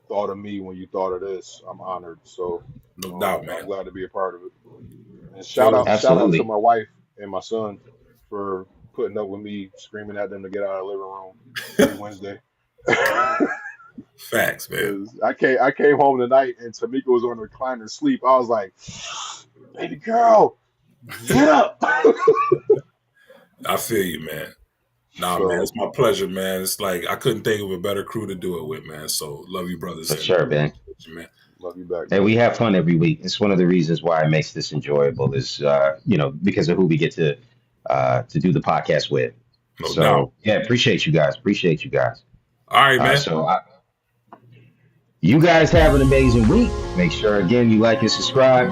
thought of me when you thought of this, I'm honored. So No doubt, I'm man. glad to be a part of it. And Fellas, shout out to Absolutely. my wife and my son for putting up with me screaming at them to get out of the living room every Wednesday. facts, man. Because I came home tonight and Tamika was on the recliner asleep. I was like, baby girl, get up. I feel you, man. Nah, man, So it's my pleasure, man. It's like I couldn't think of a better crew to do it with, man. So love you, brothers, For and sure, man. man. love you back, And man. we have fun every week. It's one of the reasons why it makes this enjoyable is, because of who we get to do the podcast with. No doubt. So yeah, appreciate you guys. Appreciate you guys. All right, man. You guys have an amazing week. Make sure again you like and subscribe,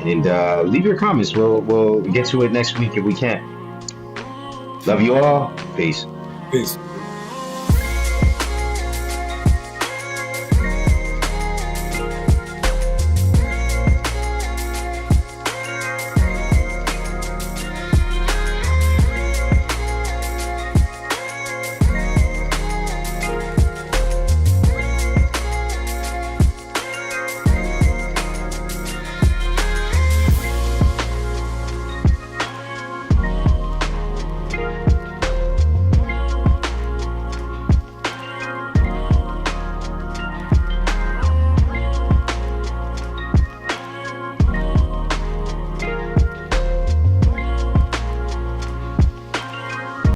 and leave your comments. We'll get to it next week if we can. Love you all. Peace. Peace.